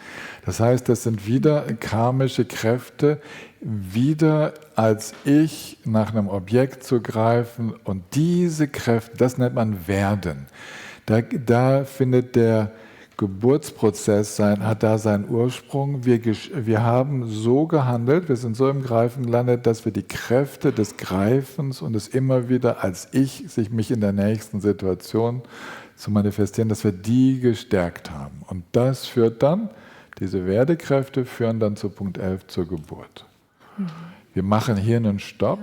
Das heißt, das sind wieder karmische Kräfte, wieder als Ich nach einem Objekt zu greifen und diese Kräfte, das nennt man Werden. Da findet der Geburtsprozess hat da seinen Ursprung. Wir haben so gehandelt, wir sind so im Greifen gelandet, dass wir die Kräfte des Greifens und es immer wieder als Ich, mich in der nächsten Situation zu manifestieren, dass wir die gestärkt haben. Und das führt dann, diese Werdekräfte führen dann zu Punkt 11 zur Geburt. Wir machen hier einen Stopp,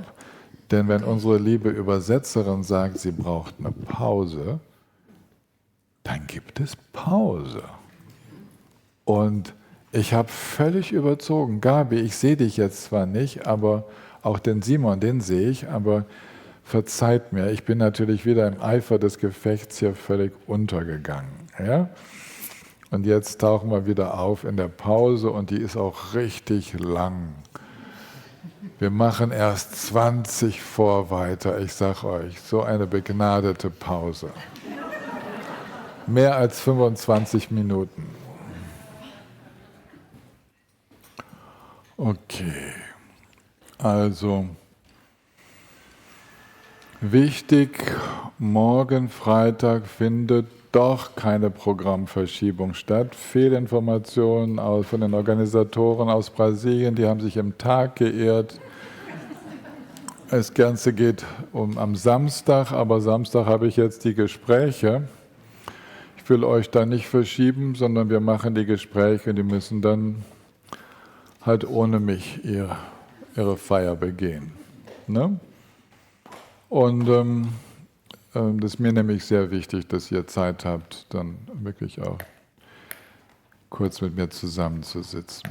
denn wenn unsere liebe Übersetzerin sagt, sie braucht eine Pause, dann gibt es Pause. Und ich habe völlig überzogen. Gabi, ich sehe dich jetzt zwar nicht, aber auch den Simon, den sehe ich, aber verzeiht mir, ich bin natürlich wieder im Eifer des Gefechts hier völlig untergegangen. Ja? Und jetzt tauchen wir wieder auf in der Pause und die ist auch richtig lang. Wir machen erst 20 vor weiter, ich sag euch, so eine begnadete Pause. Mehr als 25 Minuten. Okay, also wichtig, morgen Freitag findet doch keine Programmverschiebung statt. Fehlinformationen von den Organisatoren aus Brasilien, die haben sich im Tag geirrt. Das Ganze geht am Samstag, aber Samstag habe ich jetzt die Gespräche. Ich will euch da nicht verschieben, sondern wir machen die Gespräche, die müssen dann halt ohne mich ihre Feier begehen. Ne? Und das ist mir nämlich sehr wichtig, dass ihr Zeit habt, dann wirklich auch kurz mit mir zusammenzusitzen.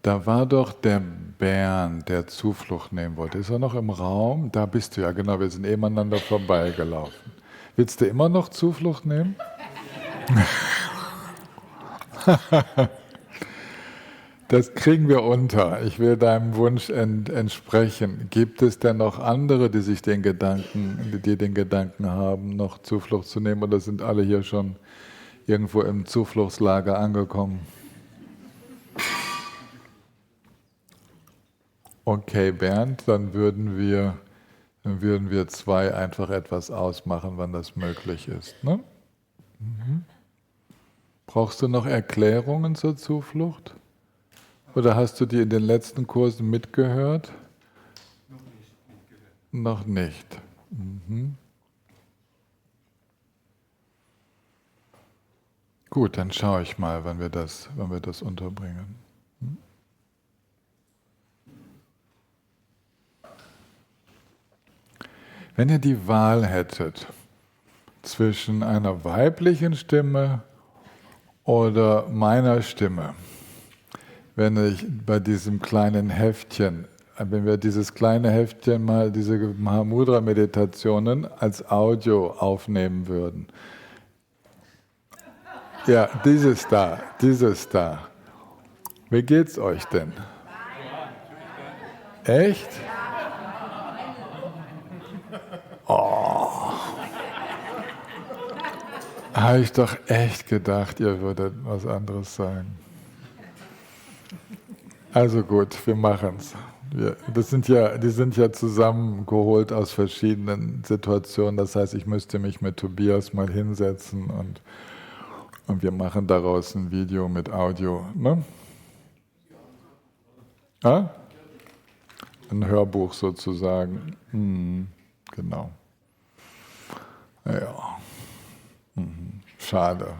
Da war doch der Bernd, der Zuflucht nehmen wollte. Ist er noch im Raum? Da bist du ja, genau, wir sind eben aneinander vorbeigelaufen. Willst du immer noch Zuflucht nehmen? Das kriegen wir unter. Ich will deinem Wunsch entsprechen. Gibt es denn noch andere, die den Gedanken haben, noch Zuflucht zu nehmen, oder sind alle hier schon irgendwo im Zufluchtslager angekommen? Okay, Bernd, dann würden wir 2 einfach etwas ausmachen, wann das möglich ist. Ne? Mhm. Brauchst du noch Erklärungen zur Zuflucht? Oder hast du die in den letzten Kursen mitgehört? Noch nicht. Mhm. Gut, dann schaue ich mal, wann wir das unterbringen. Wenn ihr die Wahl hättet zwischen einer weiblichen Stimme oder meiner Stimme, wenn ich bei diesem kleinen Heftchen, wenn wir dieses kleine Heftchen mal, diese Mahamudra-Meditationen als Audio aufnehmen würden. Ja, dieses da. Wie geht's euch denn? Echt? Oh. Habe ich doch echt gedacht, ihr würdet was anderes sagen. Also gut, wir machen's. Die sind ja zusammengeholt aus verschiedenen Situationen. Das heißt, ich müsste mich mit Tobias mal hinsetzen und wir machen daraus ein Video mit Audio. Ne? Ah? ein Hörbuch sozusagen. Genau. Ja. Schade.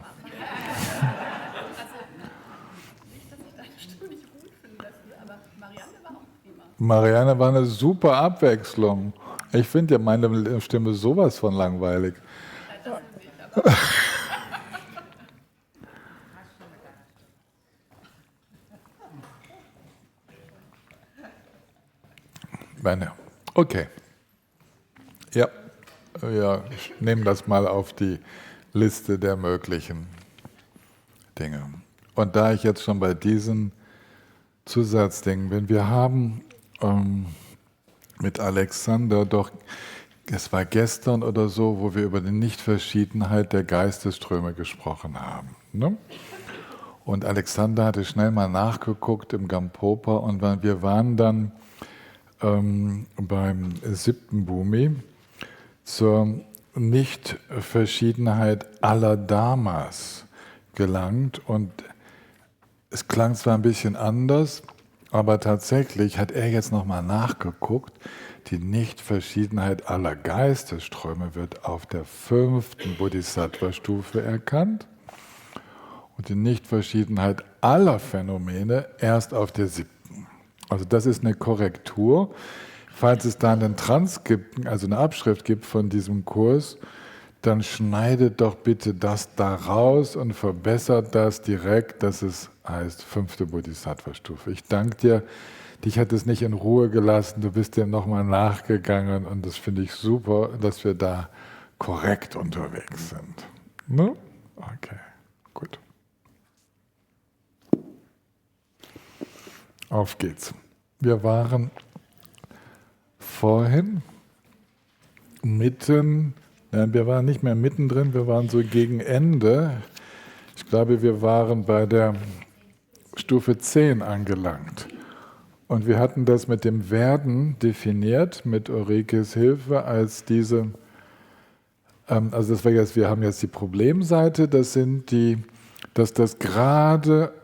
Marianne war eine super Abwechslung. Ich finde ja meine Stimme sowas von langweilig. Okay. Ja, wir nehmen das mal auf die Liste der möglichen Dinge. Und da ich jetzt schon bei diesen Zusatzdingen bin, wir haben mit Alexander doch, es war gestern oder so, wo wir über die Nichtverschiedenheit der Geistesströme gesprochen haben. Ne? Und Alexander hatte schnell mal nachgeguckt im Gampopa und wir waren dann beim 7. Bhumi zur Nichtverschiedenheit aller Dharmas gelangt. Und es klang zwar ein bisschen anders, aber tatsächlich hat er jetzt nochmal nachgeguckt. Die Nichtverschiedenheit aller Geistesströme wird auf der 5. Bodhisattva-Stufe erkannt und die Nichtverschiedenheit aller Phänomene erst auf der 7. Also das ist eine Korrektur. Falls es da einen Transkript, also eine Abschrift gibt von diesem Kurs, dann schneidet doch bitte das da raus und verbessert das direkt, dass es heißt 5. Bodhisattva-Stufe. Ich danke dir, dich hat es nicht in Ruhe gelassen, du bist dem nochmal nachgegangen und das finde ich super, dass wir da korrekt unterwegs sind. Ne? Okay, gut. Auf geht's. Wir waren vorhin wir waren nicht mehr mittendrin, wir waren so gegen Ende. Ich glaube, wir waren bei der Stufe 10 angelangt. Und wir hatten das mit dem Werden definiert, mit Ulrikes Hilfe, als diese, also das war jetzt, wir haben jetzt die Problemseite, dass das gerade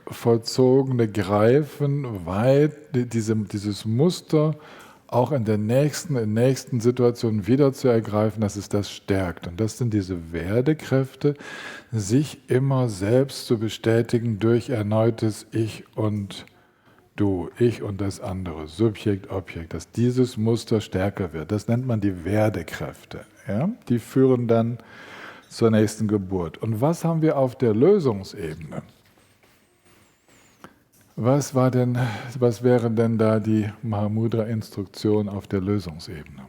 vollzogene Greifen weit, dieses Muster auch in der nächsten Situation wieder zu ergreifen, dass es das stärkt. Und das sind diese Werdekräfte, sich immer selbst zu bestätigen durch erneutes Ich und Du, ich und das andere, Subjekt, Objekt, dass dieses Muster stärker wird. Das nennt man die Werdekräfte. Ja? Die führen dann zur nächsten Geburt. Und was haben wir auf der Lösungsebene? Was wäre denn da die Mahamudra-Instruktion auf der Lösungsebene?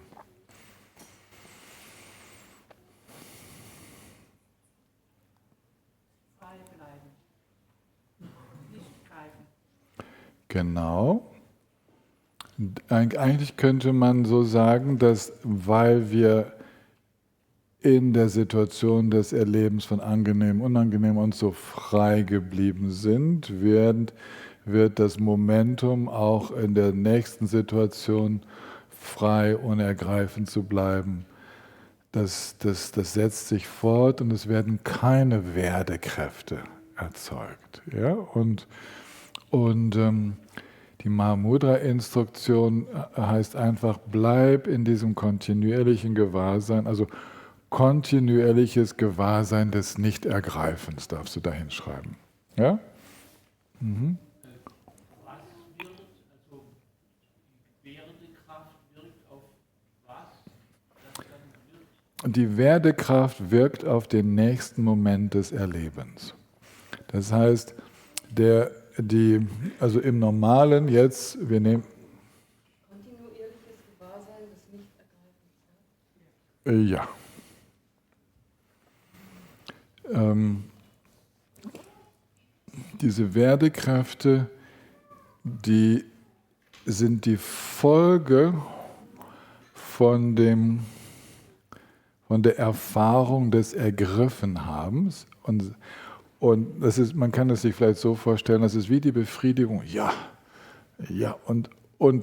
Frei bleiben. Nicht greifen. Genau. Eigentlich könnte man so sagen, dass weil wir in der Situation des Erlebens von angenehm, unangenehm und so frei geblieben sind, wird das Momentum auch in der nächsten Situation frei, unergreifend zu bleiben. Das setzt sich fort und es werden keine Werdekräfte erzeugt. Ja? Und die Mahamudra-Instruktion heißt einfach, bleib in diesem kontinuierlichen Gewahrsein, also kontinuierliches Gewahrsein des Nichtergreifens, darfst du da hinschreiben. Ja? Mhm. Die Werdekraft wirkt auf den nächsten Moment des Erlebens. Das heißt, also im Normalen jetzt, wir nehmen... Kontinuierliches Gewahrsein des Nichtergreifens. Ja. Diese Werdekräfte, die sind die Folge von der Erfahrung des Ergriffenhabens. Und das ist, man kann es sich vielleicht so vorstellen, das ist wie die Befriedigung. Ja, und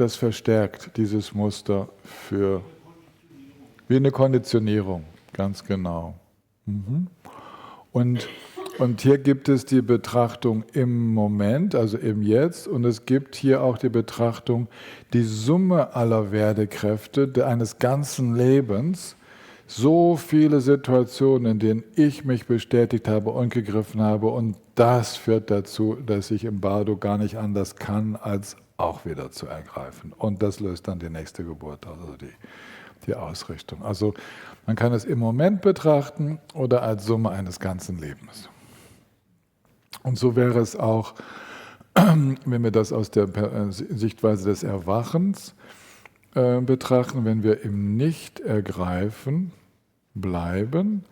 das verstärkt dieses Muster wie eine Konditionierung, ganz genau. Mhm. Und Und hier gibt es die Betrachtung im Moment, also im Jetzt, und es gibt hier auch die Betrachtung, die Summe aller Werdekräfte eines ganzen Lebens. So viele Situationen, in denen ich mich bestätigt habe und gegriffen habe, und das führt dazu, dass ich im Bardo gar nicht anders kann, als auch wieder zu ergreifen. Und das löst dann die nächste Geburt, also die Ausrichtung. Also man kann es im Moment betrachten oder als Summe eines ganzen Lebens. Und so wäre es auch, wenn wir das aus der Sichtweise des Erwachens betrachten, wenn wir im Nicht-Ergreifen bleiben,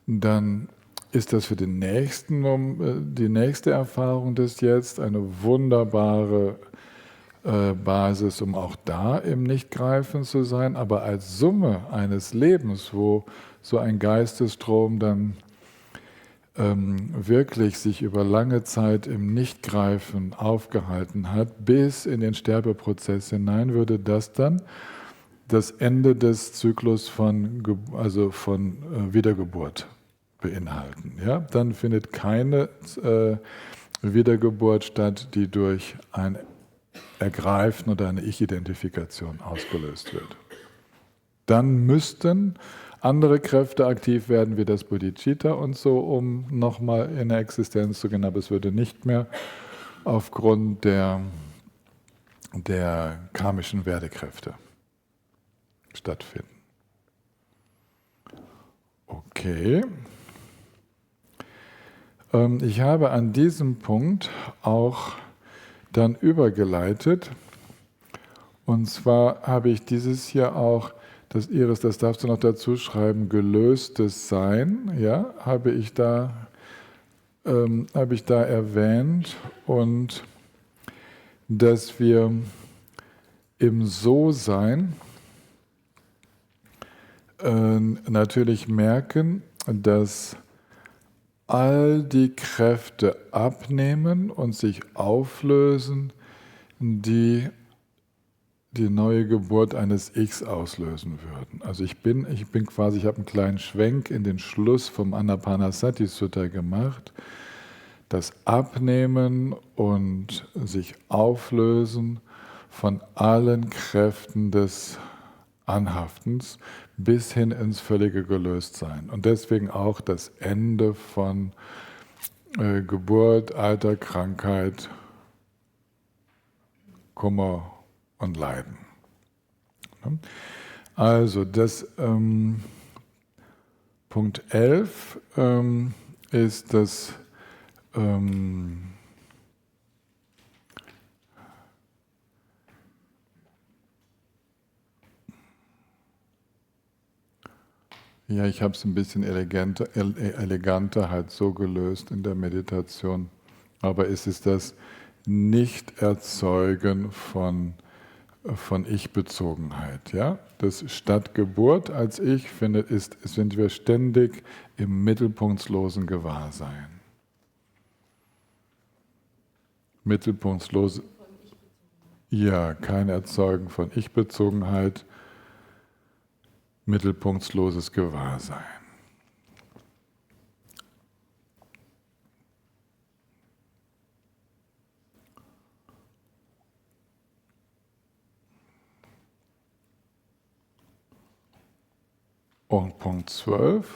dann ist das für die nächste Erfahrung des Jetzt eine wunderbare Basis, um auch da im Nichtgreifen zu sein, aber als Summe eines Lebens, wo so ein Geistesstrom dann wirklich sich über lange Zeit im Nichtgreifen aufgehalten hat, bis in den Sterbeprozess hinein, würde das dann das Ende des Zyklus von Wiedergeburt beinhalten. Ja? Dann findet keine Wiedergeburt statt, die durch ein Ergreifen oder eine Ich-Identifikation ausgelöst wird. Dann müssten andere Kräfte aktiv werden, wie das Bodhicitta und so, um nochmal in der Existenz zu gehen, aber es würde nicht mehr aufgrund der karmischen Werdekräfte stattfinden. Okay. Ich habe an diesem Punkt auch dann übergeleitet, und zwar habe ich dieses hier auch das Iris, das darfst du noch dazu schreiben, gelöstes Sein, ja, habe ich da erwähnt, und dass wir im So-Sein natürlich merken, dass all die Kräfte abnehmen und sich auflösen, die die neue Geburt eines Ichs auslösen würden. Also ich habe einen kleinen Schwenk in den Schluss vom Anapanasati Sutta gemacht. Das Abnehmen und sich Auflösen von allen Kräften des Anhaftens bis hin ins völlige Gelöstsein. Und deswegen auch das Ende von Geburt, Alter, Krankheit, Kummer und Leiden. Also das Punkt 11 ist das ja, ich habe es ein bisschen eleganter halt so gelöst in der Meditation, aber es ist das Nicht-Erzeugen von Ich-Bezogenheit. Ja? Das statt Geburt als Ich sind wir ständig im mittelpunktslosen Gewahrsein. Mittelpunktslose, ja, kein Erzeugen von Ich-Bezogenheit, mittelpunktsloses Gewahrsein. Und Punkt 12,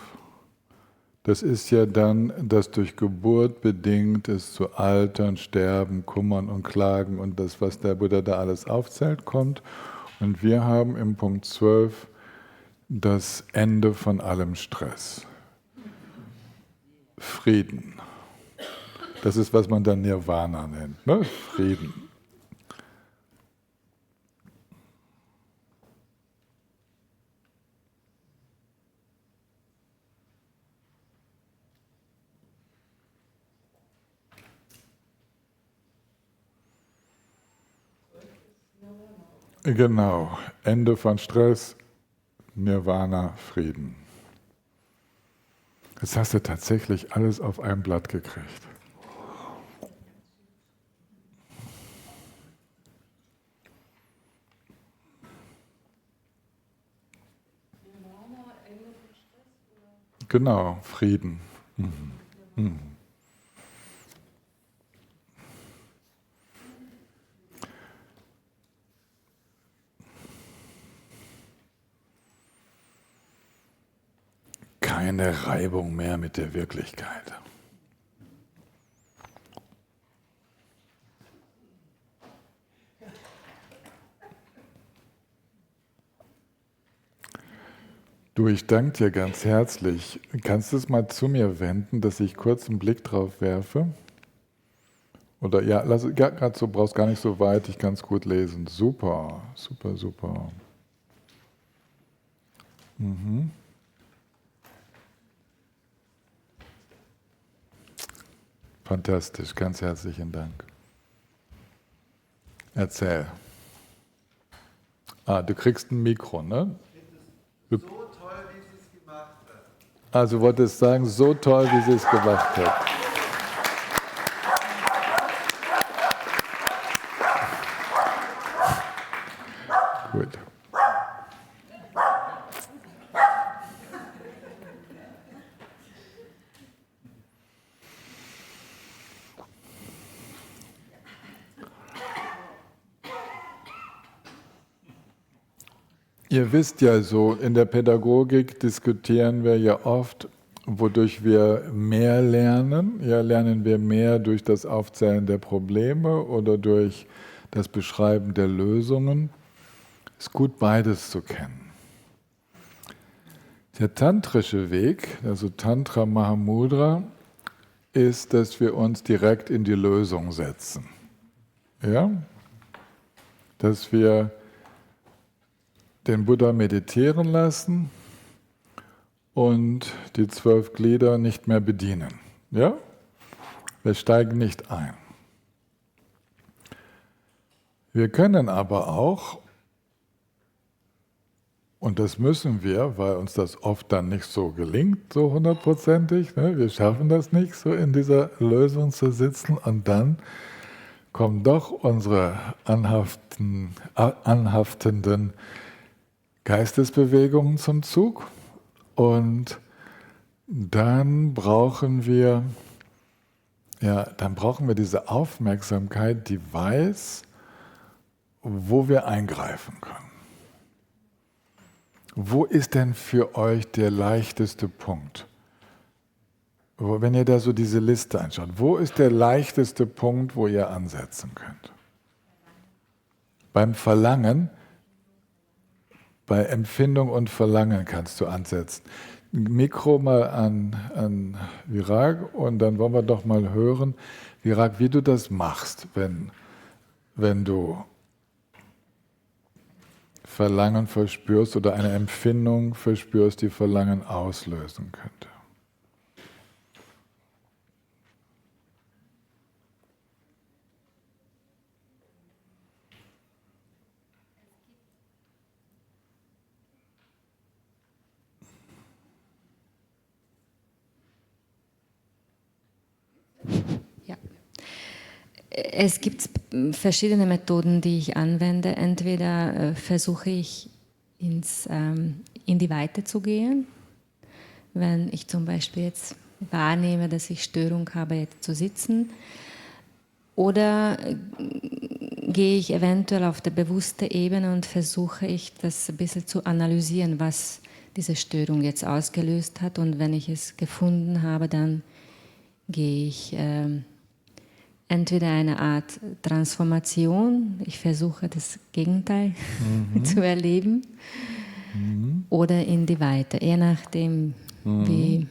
das ist ja dann, dass durch Geburt bedingt es zu Altern, Sterben, Kummern und Klagen und das, was der Buddha da alles aufzählt, kommt. Und wir haben im Punkt 12 das Ende von allem Stress. Frieden. Das ist, was man dann Nirvana nennt, ne? Frieden. Genau, Ende von Stress, Nirvana, Frieden. Jetzt hast du tatsächlich alles auf ein Blatt gekriegt. Genau, Frieden. Mhm. Keine Reibung mehr mit der Wirklichkeit. Du, ich danke dir ganz herzlich. Kannst du es mal zu mir wenden, dass ich kurz einen Blick drauf werfe? Oder ja, gerade so, brauchst gar nicht so weit, ich kann es gut lesen. Super, super, super. Fantastisch, ganz herzlichen Dank. Erzähl. Du kriegst ein Mikro, ne? So toll, wie sie es gemacht hat. Also wolltest sagen, so toll, wie sie es gemacht hat. Gut. Ihr wisst ja so, in der Pädagogik diskutieren wir ja oft, wodurch wir mehr lernen. Ja, lernen wir mehr durch das Aufzählen der Probleme oder durch das Beschreiben der Lösungen. Es ist gut, beides zu kennen. Der tantrische Weg, also Tantra Mahamudra, ist, dass wir uns direkt in die Lösung setzen. Ja? Dass wir den Buddha meditieren lassen und die 12 Glieder nicht mehr bedienen. Ja? Wir steigen nicht ein. Wir können aber auch, und das müssen wir, weil uns das oft dann nicht so gelingt, so hundertprozentig, ne? Wir schaffen das nicht, so in dieser Lösung zu sitzen, und dann kommen doch unsere anhaftenden Geistesbewegungen zum Zug, und dann brauchen wir diese Aufmerksamkeit, die weiß, wo wir eingreifen können. Wo ist denn für euch der leichteste Punkt? Wenn ihr da so diese Liste anschaut, wo ist der leichteste Punkt, wo ihr ansetzen könnt? Beim Verlangen. Bei Empfindung und Verlangen kannst du ansetzen. Mikro mal an Virag, und dann wollen wir doch mal hören, Virag, wie du das machst, wenn du Verlangen verspürst oder eine Empfindung verspürst, die Verlangen auslösen könnte. Ja. Es gibt verschiedene Methoden, die ich anwende. Entweder versuche ich in die Weite zu gehen, wenn ich zum Beispiel jetzt wahrnehme, dass ich Störung habe, jetzt zu sitzen. Oder gehe ich eventuell auf der bewussten Ebene und versuche ich das ein bisschen zu analysieren, was diese Störung jetzt ausgelöst hat. Und wenn ich es gefunden habe, dann gehe ich entweder eine Art Transformation, ich versuche das Gegenteil zu erleben, oder in die Weite, je nachdem, wie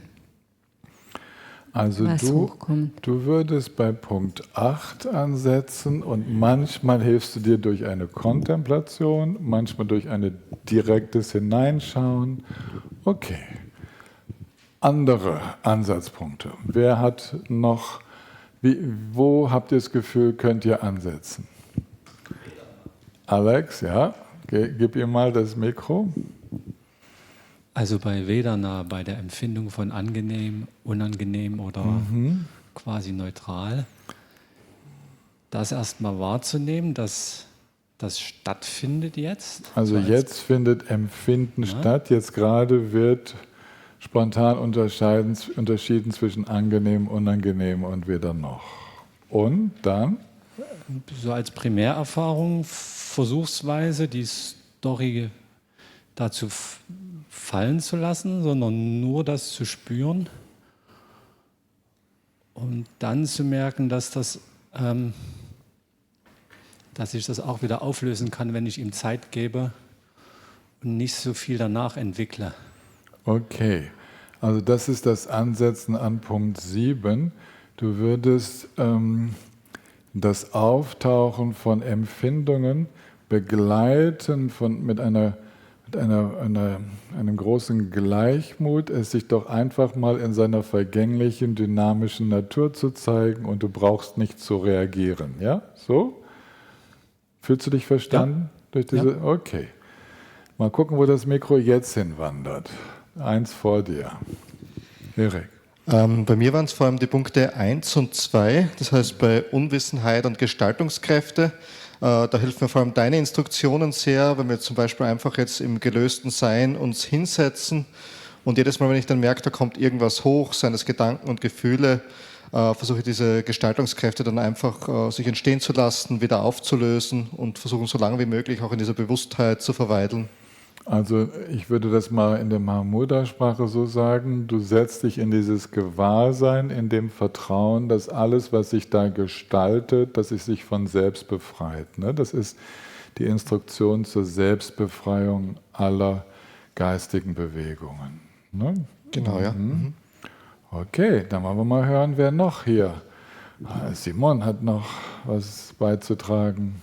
also was hochkommt. Du würdest bei Punkt 8 ansetzen, und manchmal hilfst du dir durch eine Kontemplation, manchmal durch ein direktes Hineinschauen. Okay. Andere Ansatzpunkte. Wer hat noch, wo habt ihr das Gefühl, könnt ihr ansetzen? Alex, ja, gib ihm mal das Mikro. Also bei Vedana, bei der Empfindung von angenehm, unangenehm oder quasi neutral, das erstmal wahrzunehmen, dass das stattfindet jetzt. Also jetzt findet Empfinden statt, jetzt gerade wird spontan unterschieden zwischen angenehm, unangenehm und weder noch. Und dann? So als Primärerfahrung versuchsweise die Story dazu fallen zu lassen, sondern nur das zu spüren und dann zu merken, dass ich das auch wieder auflösen kann, wenn ich ihm Zeit gebe und nicht so viel danach entwickle. Okay, also das ist das Ansetzen an Punkt 7. Du würdest das Auftauchen von Empfindungen begleiten mit einem großen Gleichmut, es sich doch einfach mal in seiner vergänglichen, dynamischen Natur zu zeigen und du brauchst nicht zu reagieren. Ja, so? Fühlst du dich verstanden? Ja. Durch diese? Ja. Okay. Mal gucken, wo das Mikro jetzt hinwandert. Eins vor dir. Erik. Bei mir waren es vor allem die Punkte 1 und 2, das heißt bei Unwissenheit und Gestaltungskräfte. Da helfen mir vor allem deine Instruktionen sehr, wenn wir zum Beispiel einfach jetzt im gelösten Sein uns hinsetzen und jedes Mal, wenn ich dann merke, da kommt irgendwas hoch, seien es Gedanken und Gefühle, versuche ich diese Gestaltungskräfte dann einfach sich entstehen zu lassen, wieder aufzulösen und versuchen so lange wie möglich auch in dieser Bewusstheit zu verweilen. Also ich würde das mal in der Mahmuda-Sprache so sagen, du setzt dich in dieses Gewahrsein, in dem Vertrauen, dass alles, was sich da gestaltet, dass es sich von selbst befreit. Ne? Das ist die Instruktion zur Selbstbefreiung aller geistigen Bewegungen. Ne? Genau, ja. Mhm. Okay, dann wollen wir mal hören, wer noch hier. Simon hat noch was beizutragen.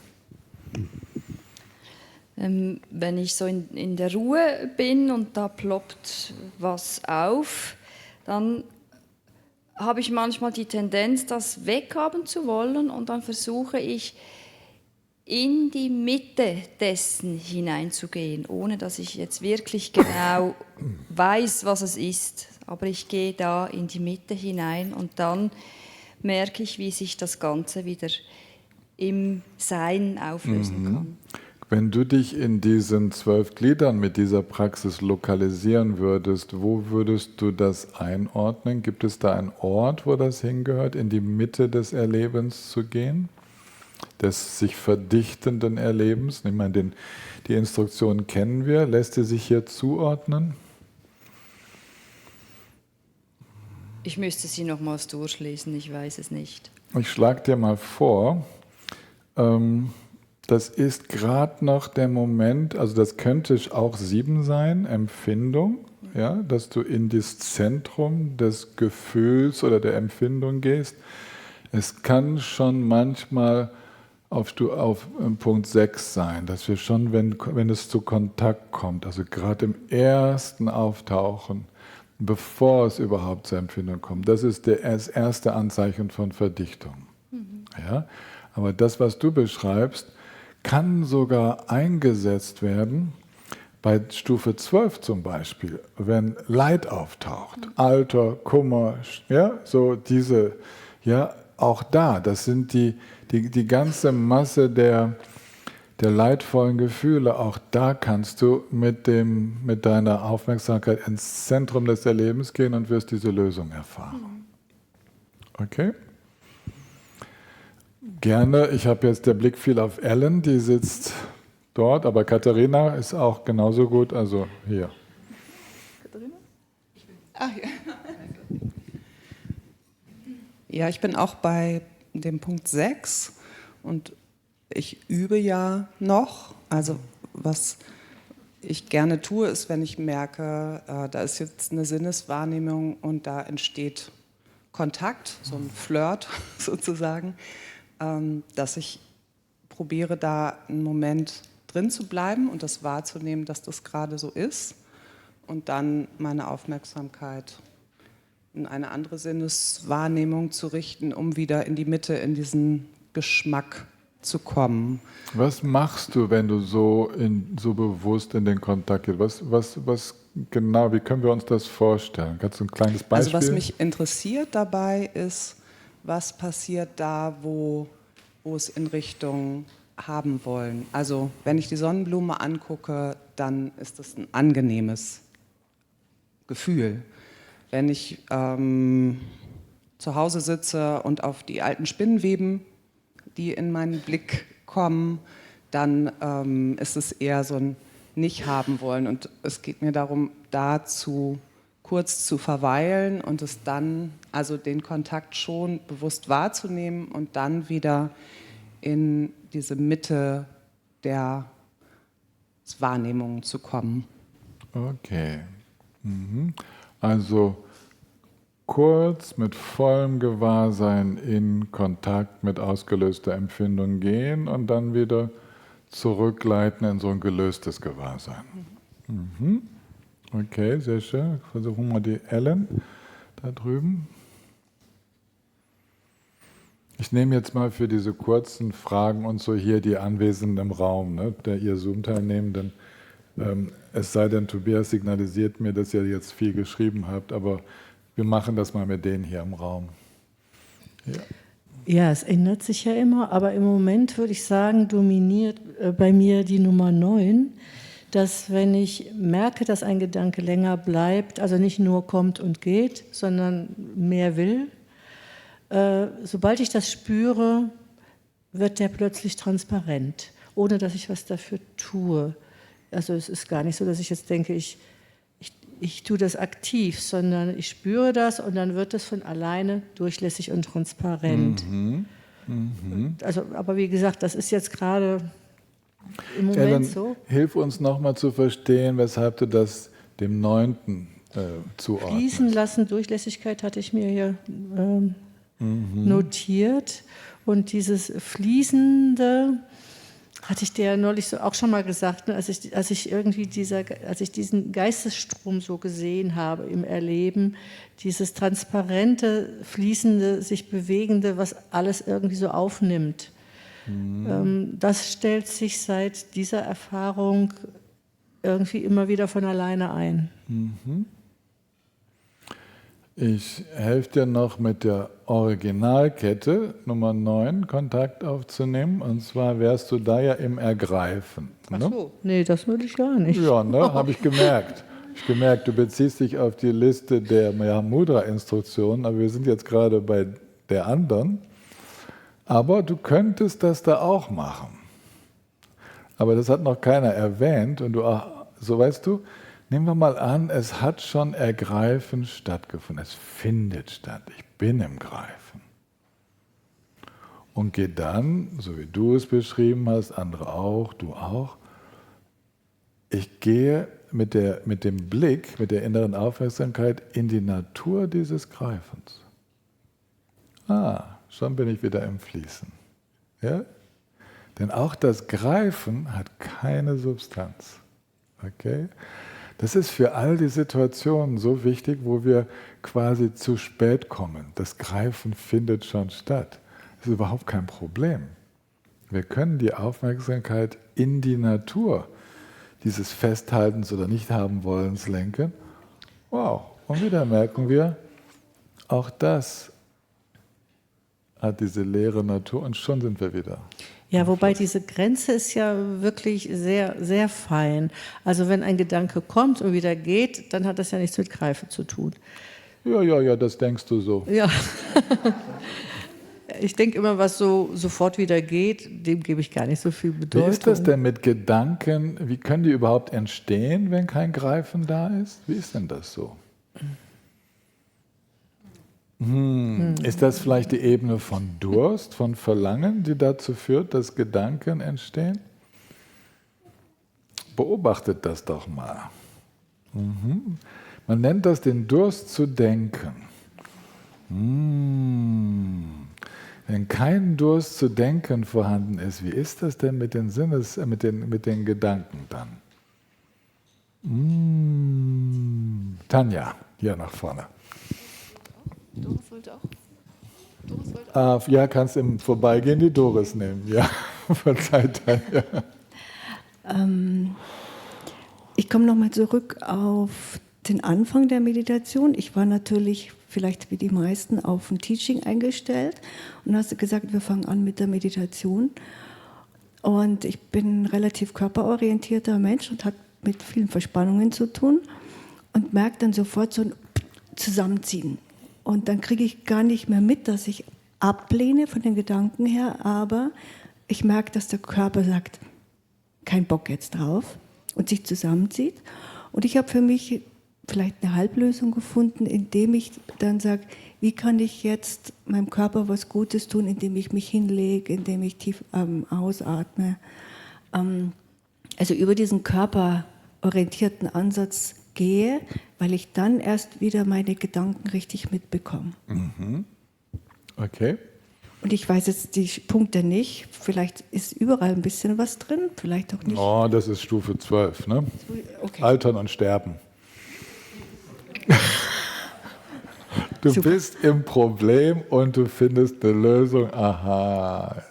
Wenn ich so in der Ruhe bin und da ploppt was auf, dann habe ich manchmal die Tendenz, das weghaben zu wollen und dann versuche ich, in die Mitte dessen hineinzugehen, ohne dass ich jetzt wirklich genau weiß, was es ist. Aber ich gehe da in die Mitte hinein und dann merke ich, wie sich das Ganze wieder im Sein auflösen kann. Wenn du dich in diesen 12 Gliedern mit dieser Praxis lokalisieren würdest, wo würdest du das einordnen? Gibt es da einen Ort, wo das hingehört, in die Mitte des Erlebens zu gehen? Des sich verdichtenden Erlebens? Ich meine, die Instruktionen kennen wir. Lässt sie sich hier zuordnen? Ich müsste sie nochmals durchlesen, ich weiß es nicht. Ich schlage dir mal vor, das ist gerade noch der Moment, also das könnte auch 7 sein, Empfindung, ja, dass du in das Zentrum des Gefühls oder der Empfindung gehst. Es kann schon manchmal auf Punkt 6 sein, dass wir schon, wenn es zu Kontakt kommt, also gerade im ersten Auftauchen, bevor es überhaupt zur Empfindung kommt, das ist das erste Anzeichen von Verdichtung. Ja? Aber das, was du beschreibst, kann sogar eingesetzt werden bei Stufe 12 zum Beispiel, wenn Leid auftaucht, Alter, Kummer, ja, so diese, ja, auch da, das sind die ganze Masse der leidvollen Gefühle, auch da kannst du mit deiner Aufmerksamkeit ins Zentrum des Erlebens gehen und wirst diese Lösung erfahren. Okay? Gerne, ich habe jetzt der Blick viel auf Ellen, die sitzt dort, aber Katharina ist auch genauso gut, also hier. Katharina? Ja, ich bin auch bei dem Punkt 6 und ich übe ja noch. Also was ich gerne tue, ist, wenn ich merke, da ist jetzt eine Sinneswahrnehmung und da entsteht Kontakt, so ein Flirt sozusagen, dass ich probiere, da einen Moment drin zu bleiben und das wahrzunehmen, dass das gerade so ist und dann meine Aufmerksamkeit in eine andere Sinneswahrnehmung zu richten, um wieder in die Mitte, in diesen Geschmack zu kommen. Was machst du, wenn du so bewusst in den Kontakt gehst? Was genau, wie können wir uns das vorstellen? Kannst du ein kleines Beispiel? Also was mich interessiert dabei ist, was passiert da, wo es in Richtung haben wollen. Also wenn ich die Sonnenblume angucke, dann ist das ein angenehmes Gefühl. Wenn ich zu Hause sitze und auf die alten Spinnenweben, die in meinen Blick kommen, dann ist es eher so ein Nicht-Haben-Wollen. Und es geht mir darum, dazu kurz zu verweilen und es dann, also den Kontakt schon bewusst wahrzunehmen und dann wieder in diese Mitte der Wahrnehmung zu kommen. Okay. Also kurz mit vollem Gewahrsein in Kontakt mit ausgelöster Empfindung gehen und dann wieder zurückleiten in so ein gelöstes Gewahrsein. Okay, sehr schön. Versuchen wir die Ellen da drüben. Ich nehme jetzt mal für diese kurzen Fragen und so hier die Anwesenden im Raum, ne, der ihr Zoom-Teilnehmenden. Es sei denn, Tobias signalisiert mir, dass ihr jetzt viel geschrieben habt, aber wir machen das mal mit denen hier im Raum. Ja. Ja, es ändert sich ja immer, aber im Moment würde ich sagen, dominiert bei mir die Nummer 9, dass wenn ich merke, dass ein Gedanke länger bleibt, also nicht nur kommt und geht, sondern mehr will, sobald ich das spüre, wird der plötzlich transparent, ohne dass ich was dafür tue. Also es ist gar nicht so, dass ich jetzt denke, ich tue das aktiv, sondern ich spüre das und dann wird es von alleine durchlässig und transparent. Also, aber wie gesagt, das ist jetzt gerade im Moment Ellen, so. Hilf uns nochmal zu verstehen, weshalb du das dem 9. zuordnest. Fließen lassen, Durchlässigkeit hatte ich mir hier notiert. Und dieses Fließende hatte ich dir ja neulich so auch schon mal gesagt, ne, als ich diesen Geistesstrom so gesehen habe im Erleben, dieses transparente, fließende, sich bewegende, was alles irgendwie so aufnimmt. Das stellt sich seit dieser Erfahrung irgendwie immer wieder von alleine ein. Ich helfe dir noch mit der Originalkette Nummer 9 Kontakt aufzunehmen. Und zwar wärst du da ja im Ergreifen. Ach so, nee, das würde ich gar nicht. Ja, ne, habe ich gemerkt. Du beziehst dich auf die Liste der Mudra-Instruktionen, aber wir sind jetzt gerade bei der anderen. Aber du könntest das da auch machen. Aber das hat noch keiner erwähnt. Und so weißt du, nehmen wir mal an, es hat schon Ergreifen stattgefunden. Es findet statt. Ich bin im Greifen. Und geh dann, so wie du es beschrieben hast, andere auch, du auch, ich gehe mit dem Blick, mit der inneren Aufmerksamkeit in die Natur dieses Greifens. Schon bin ich wieder im Fließen. Ja? Denn auch das Greifen hat keine Substanz. Okay? Das ist für all die Situationen so wichtig, wo wir quasi zu spät kommen. Das Greifen findet schon statt. Das ist überhaupt kein Problem. Wir können die Aufmerksamkeit in die Natur dieses Festhaltens oder Nicht-Haben-Wollens lenken. Wow, und wieder merken wir, auch das hat diese leere Natur und schon sind wir wieder. Ja, wobei diese Grenze ist ja wirklich sehr, sehr fein. Also wenn ein Gedanke kommt und wieder geht, dann hat das ja nichts mit Greifen zu tun. Ja, das denkst du so. Ja. Ich denke immer, was so sofort wieder geht, dem gebe ich gar nicht so viel Bedeutung. Wie ist das denn mit Gedanken? Wie können die überhaupt entstehen, wenn kein Greifen da ist? Wie ist denn das so? Ist das vielleicht die Ebene von Durst, von Verlangen, die dazu führt, dass Gedanken entstehen? Beobachtet das doch mal. Man nennt das den Durst zu denken. Wenn kein Durst zu denken vorhanden ist, wie ist das denn mit den mit den Gedanken dann? Tanja, hier nach vorne. Doris wollte auch. Ja, kannst im Vorbeigehen die Doris nehmen. Ja, verzeiht Tanja. Ich komme nochmal zurück auf den Anfang der Meditation. Ich war natürlich vielleicht wie die meisten auf ein Teaching eingestellt und hast gesagt, wir fangen an mit der Meditation. Und ich bin ein relativ körperorientierter Mensch und hat mit vielen Verspannungen zu tun. Und und merke dann sofort so ein Zusammenziehen. Und dann kriege ich gar nicht mehr mit, dass ich ablehne von den Gedanken her, aber ich merke, dass der Körper sagt, kein Bock jetzt drauf und sich zusammenzieht. Und ich habe für mich vielleicht eine Halblösung gefunden, indem ich dann sage, wie kann ich jetzt meinem Körper was Gutes tun, indem ich mich hinlege, indem ich tief ausatme. Also über diesen körperorientierten Ansatz gehe, weil ich dann erst wieder meine Gedanken richtig mitbekomme. Mhm. Okay. Und ich weiß jetzt die Punkte nicht, vielleicht ist überall ein bisschen was drin, vielleicht auch nicht. Oh, das ist Stufe 12, ne? Okay. Altern und sterben. Du Super. bist im Problem und du findest eine Lösung. Aha.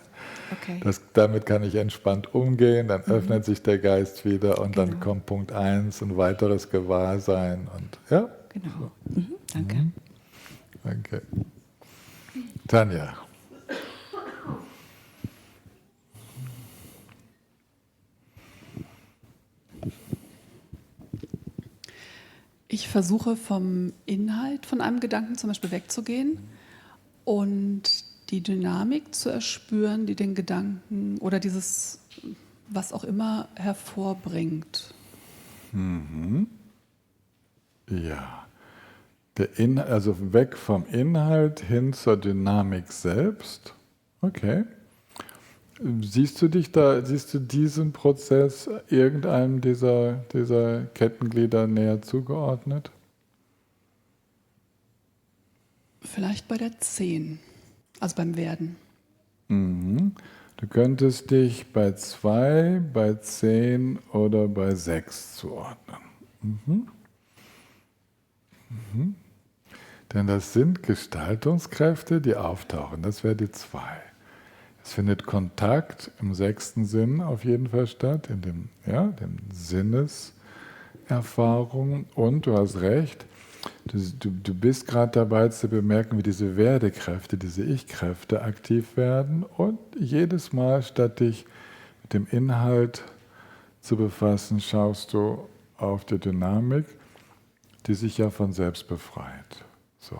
Okay. Damit kann ich entspannt umgehen, dann öffnet sich der Geist wieder und dann kommt Punkt 1, ein weiteres Gewahrsein. Und, ja? Genau. Danke. Danke. Tanja. Ich versuche vom Inhalt von einem Gedanken zum Beispiel wegzugehen und die Dynamik zu erspüren, die den Gedanken oder dieses, was auch immer, hervorbringt. Mhm. Ja. Also weg vom Inhalt hin zur Dynamik selbst. Okay. Siehst du diesen Prozess irgendeinem dieser Kettenglieder näher zugeordnet? Vielleicht bei der 10, also beim Werden. Mhm. Du könntest dich bei 2, bei 10 oder bei 6 zuordnen. Mhm. Mhm. Denn das sind Gestaltungskräfte, die auftauchen. Das wäre die 2. Es findet Kontakt im 6. Sinn auf jeden Fall statt, in dem Sinneserfahrung. Und du hast recht, du bist gerade dabei zu bemerken, wie diese Werdekräfte, diese Ich-Kräfte aktiv werden. Und jedes Mal, statt dich mit dem Inhalt zu befassen, schaust du auf die Dynamik, die sich ja von selbst befreit. So.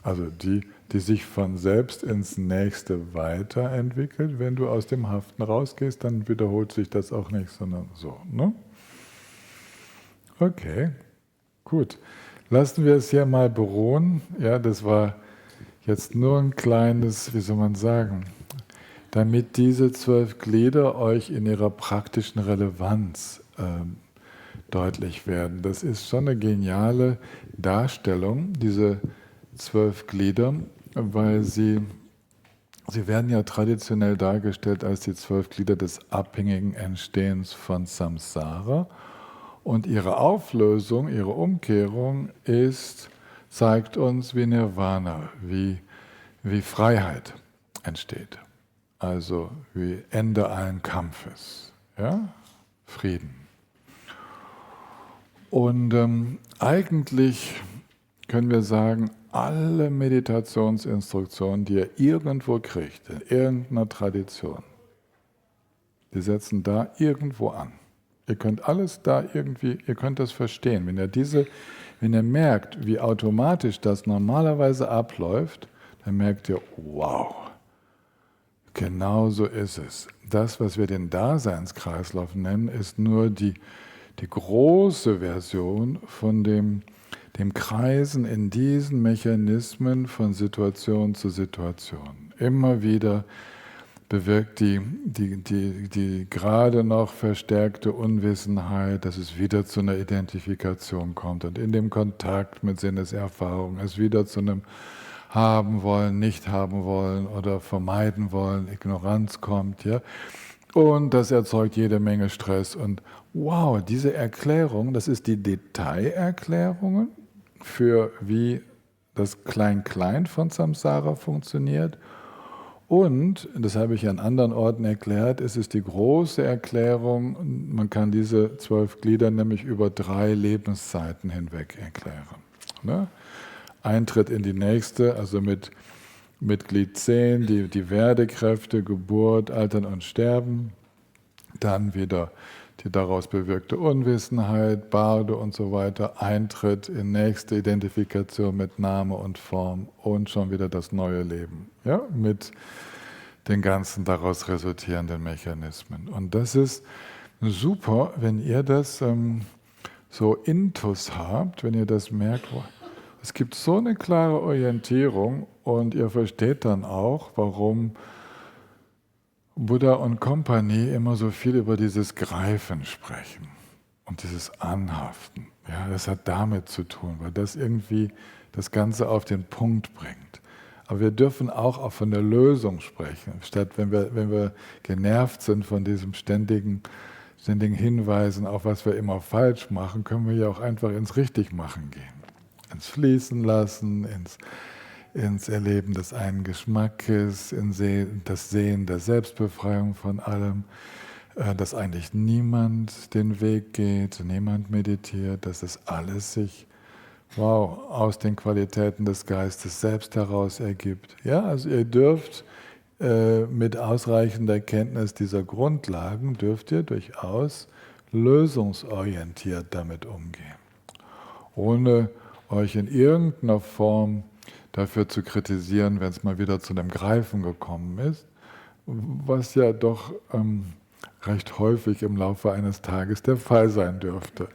Also die sich von selbst ins Nächste weiterentwickelt. Wenn du aus dem Haften rausgehst, dann wiederholt sich das auch nicht, sondern so. Ne? Okay, gut. Lassen wir es hier mal beruhen. Ja, das war jetzt nur ein kleines, wie soll man sagen, damit diese 12 Glieder euch in ihrer praktischen Relevanz deutlich werden. Das ist schon eine geniale Darstellung, diese 12 Glieder, weil sie werden ja traditionell dargestellt als die 12 Glieder des abhängigen Entstehens von Samsara. Und ihre Auflösung, ihre Umkehrung zeigt uns, wie Nirvana, wie Freiheit entsteht. Also wie Ende allen Kampfes, ja? Frieden. Und eigentlich können wir sagen, alle Meditationsinstruktionen, die ihr irgendwo kriegt, in irgendeiner Tradition, die setzen da irgendwo an. Ihr könnt alles da irgendwie, ihr könnt das verstehen. Wenn ihr merkt, wie automatisch das normalerweise abläuft, dann merkt ihr, wow, genau so ist es. Das, was wir den Daseinskreislauf nennen, ist nur die große Version von dem Kreisen in diesen Mechanismen von Situation zu Situation. Immer wieder bewirkt die gerade noch verstärkte Unwissenheit, dass es wieder zu einer Identifikation kommt und in dem Kontakt mit Sinneserfahrung es wieder zu einem haben wollen, nicht haben wollen oder vermeiden wollen, Ignoranz kommt, ja. Und das erzeugt jede Menge Stress. Und wow, diese Erklärung, das ist die Detailerklärungen für wie das Klein-Klein von Samsara funktioniert. Und, das habe ich an anderen Orten erklärt, es ist die große Erklärung, man kann diese 12 Glieder nämlich über 3 Lebenszeiten hinweg erklären. Ne? Eintritt in die nächste, also mit Glied 10, die Werdekräfte, Geburt, Altern und Sterben, dann wieder die daraus bewirkte Unwissenheit, Bardo und so weiter, Eintritt in nächste Identifikation mit Name und Form und schon wieder das neue Leben, ja, mit den ganzen daraus resultierenden Mechanismen. Und das ist super, wenn ihr das so intus habt, wenn ihr das merkt, es gibt so eine klare Orientierung und ihr versteht dann auch, warum Buddha und Company immer so viel über dieses Greifen sprechen und dieses Anhaften. Ja, das hat damit zu tun, weil das irgendwie das Ganze auf den Punkt bringt. Aber wir dürfen auch von der Lösung sprechen, statt wenn wir genervt sind von diesem ständigen Hinweisen auf was wir immer falsch machen, können wir ja auch einfach ins Richtigmachen gehen. Ins Fließen lassen, ins Erleben des einen Geschmackes, das Sehen der Selbstbefreiung von allem, dass eigentlich niemand den Weg geht, niemand meditiert, dass es alles sich aus den Qualitäten des Geistes selbst heraus ergibt. Ja, also ihr dürft mit ausreichender Kenntnis dieser Grundlagen, dürft ihr durchaus lösungsorientiert damit umgehen, ohne euch in irgendeiner Form dafür zu kritisieren, wenn es mal wieder zu einem Greifen gekommen ist, was ja doch recht häufig im Laufe eines Tages der Fall sein dürfte.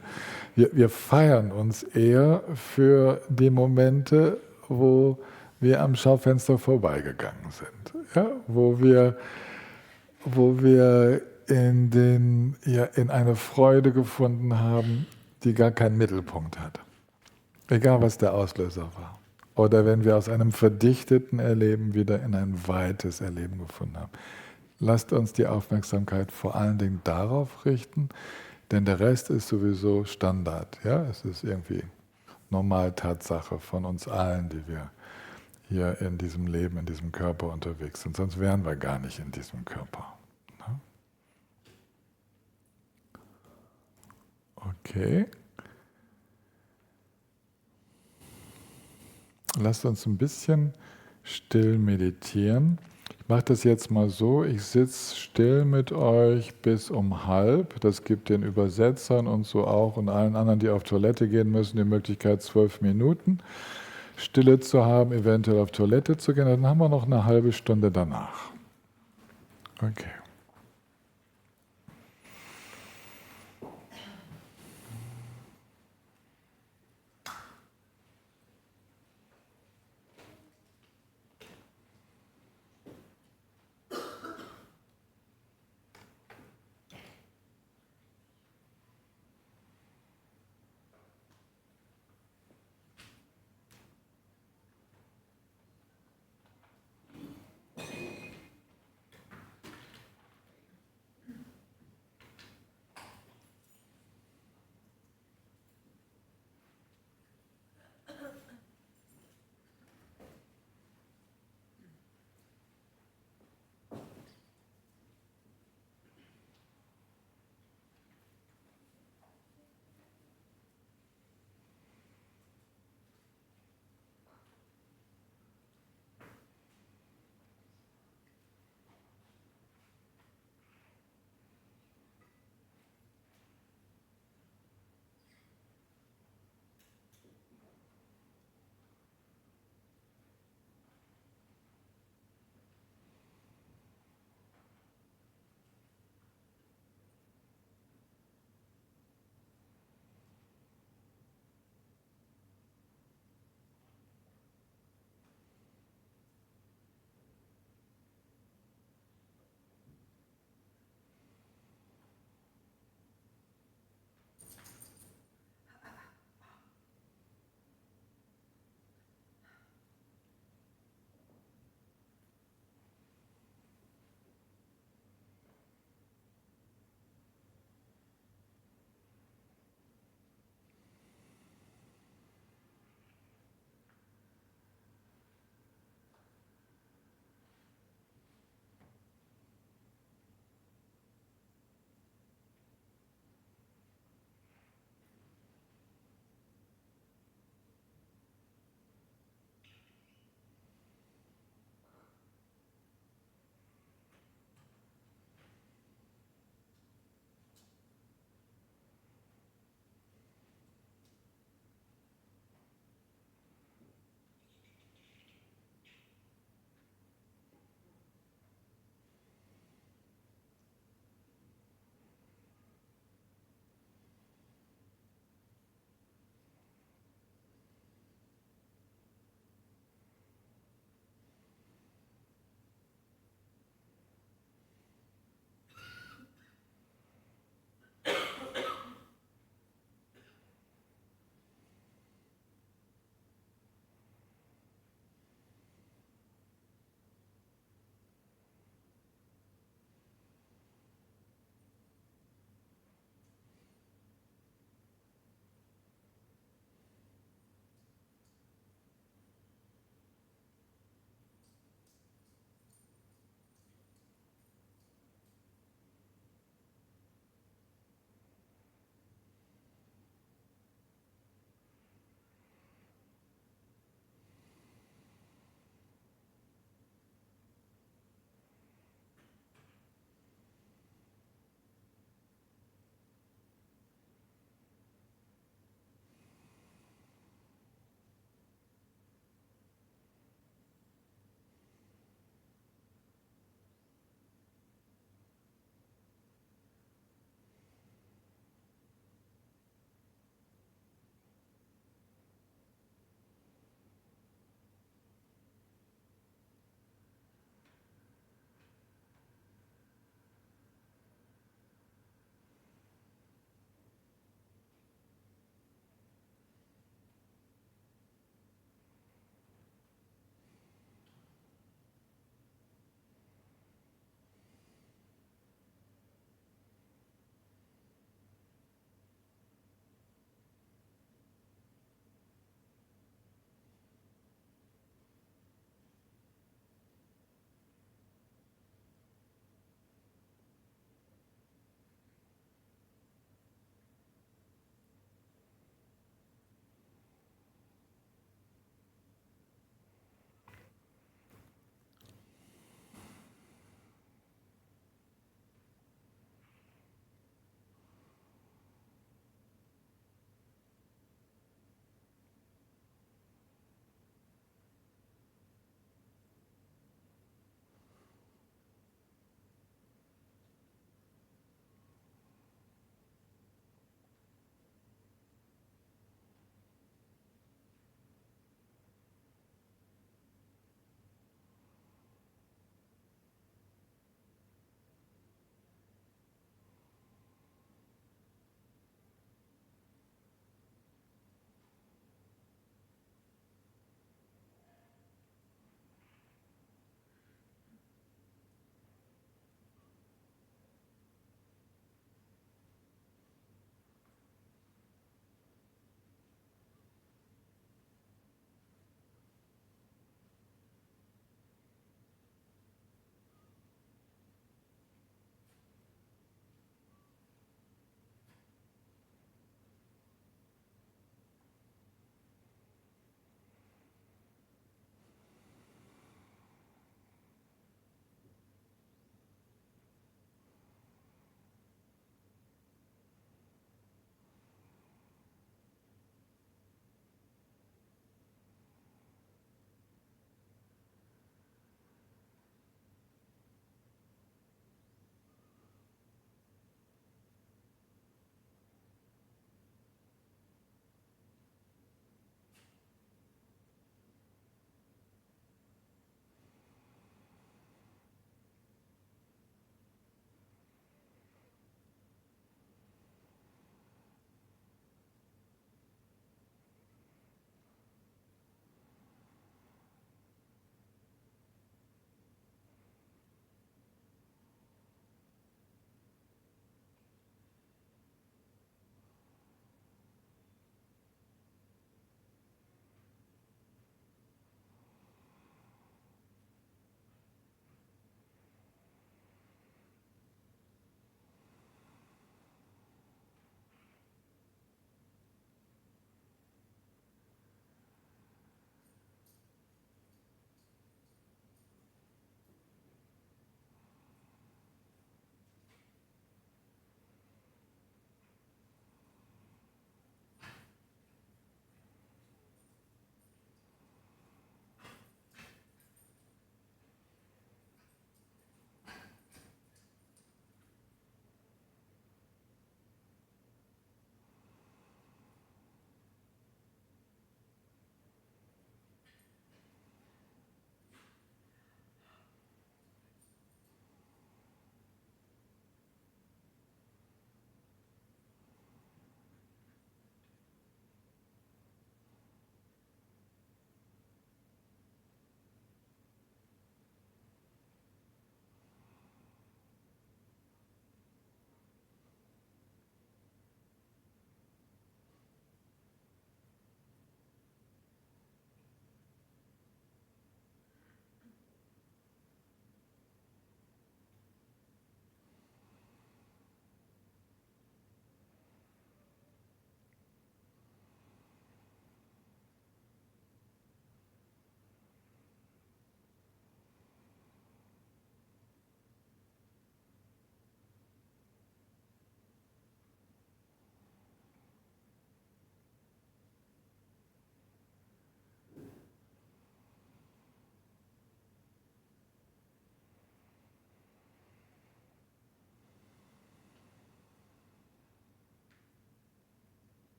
Wir feiern uns eher für die Momente, wo wir am Schaufenster vorbeigegangen sind, ja? wo wir in eine Freude gefunden haben, die gar keinen Mittelpunkt hat. Egal, was der Auslöser war. Oder wenn wir aus einem verdichteten Erleben wieder in ein weites Erleben gefunden haben. Lasst uns die Aufmerksamkeit vor allen Dingen darauf richten, denn der Rest ist sowieso Standard. Ja? Es ist irgendwie Normaltatsache von uns allen, die wir hier in diesem Leben, in diesem Körper unterwegs sind. Sonst wären wir gar nicht in diesem Körper. Okay. Lasst uns ein bisschen still meditieren. Ich mache das jetzt mal so, ich sitze still mit euch bis um 12:30. Das gibt den Übersetzern und so auch und allen anderen, die auf Toilette gehen müssen, die Möglichkeit 12 Minuten Stille zu haben, eventuell auf Toilette zu gehen. Dann haben wir noch eine halbe Stunde danach. Okay.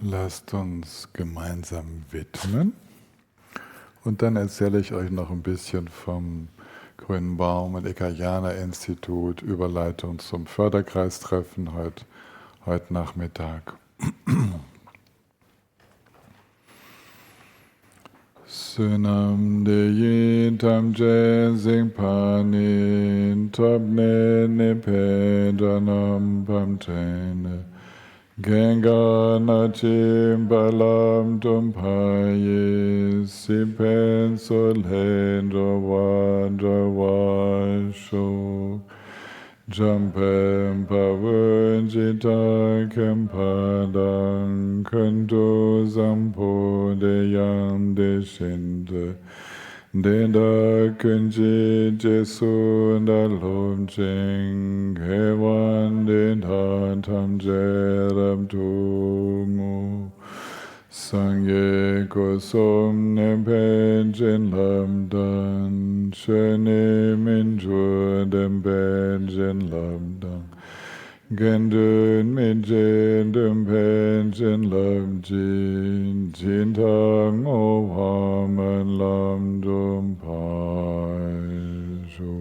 lasst uns gemeinsam widmen. Und dann erzähle ich euch noch ein bisschen vom Grünen Baum und Ekayana-Institut, Überleitung zum Förderkreistreffen heute Nachmittag. Sunam de tam je sing panin tabne ne pedanam pam chene Genga na chim balam tumpaye sipen solhendra vadra vasho Jampem pavunjita kempadang kanto zampo deyam deshinde Deda kunji jesu dalom ching hewan deda tam jerab tumu Sangye kosum nepenjen lamdan Shene minjur dem penjen lamdan Gendun minjen dem penjen lamjin Jintang o haman lamdum paishu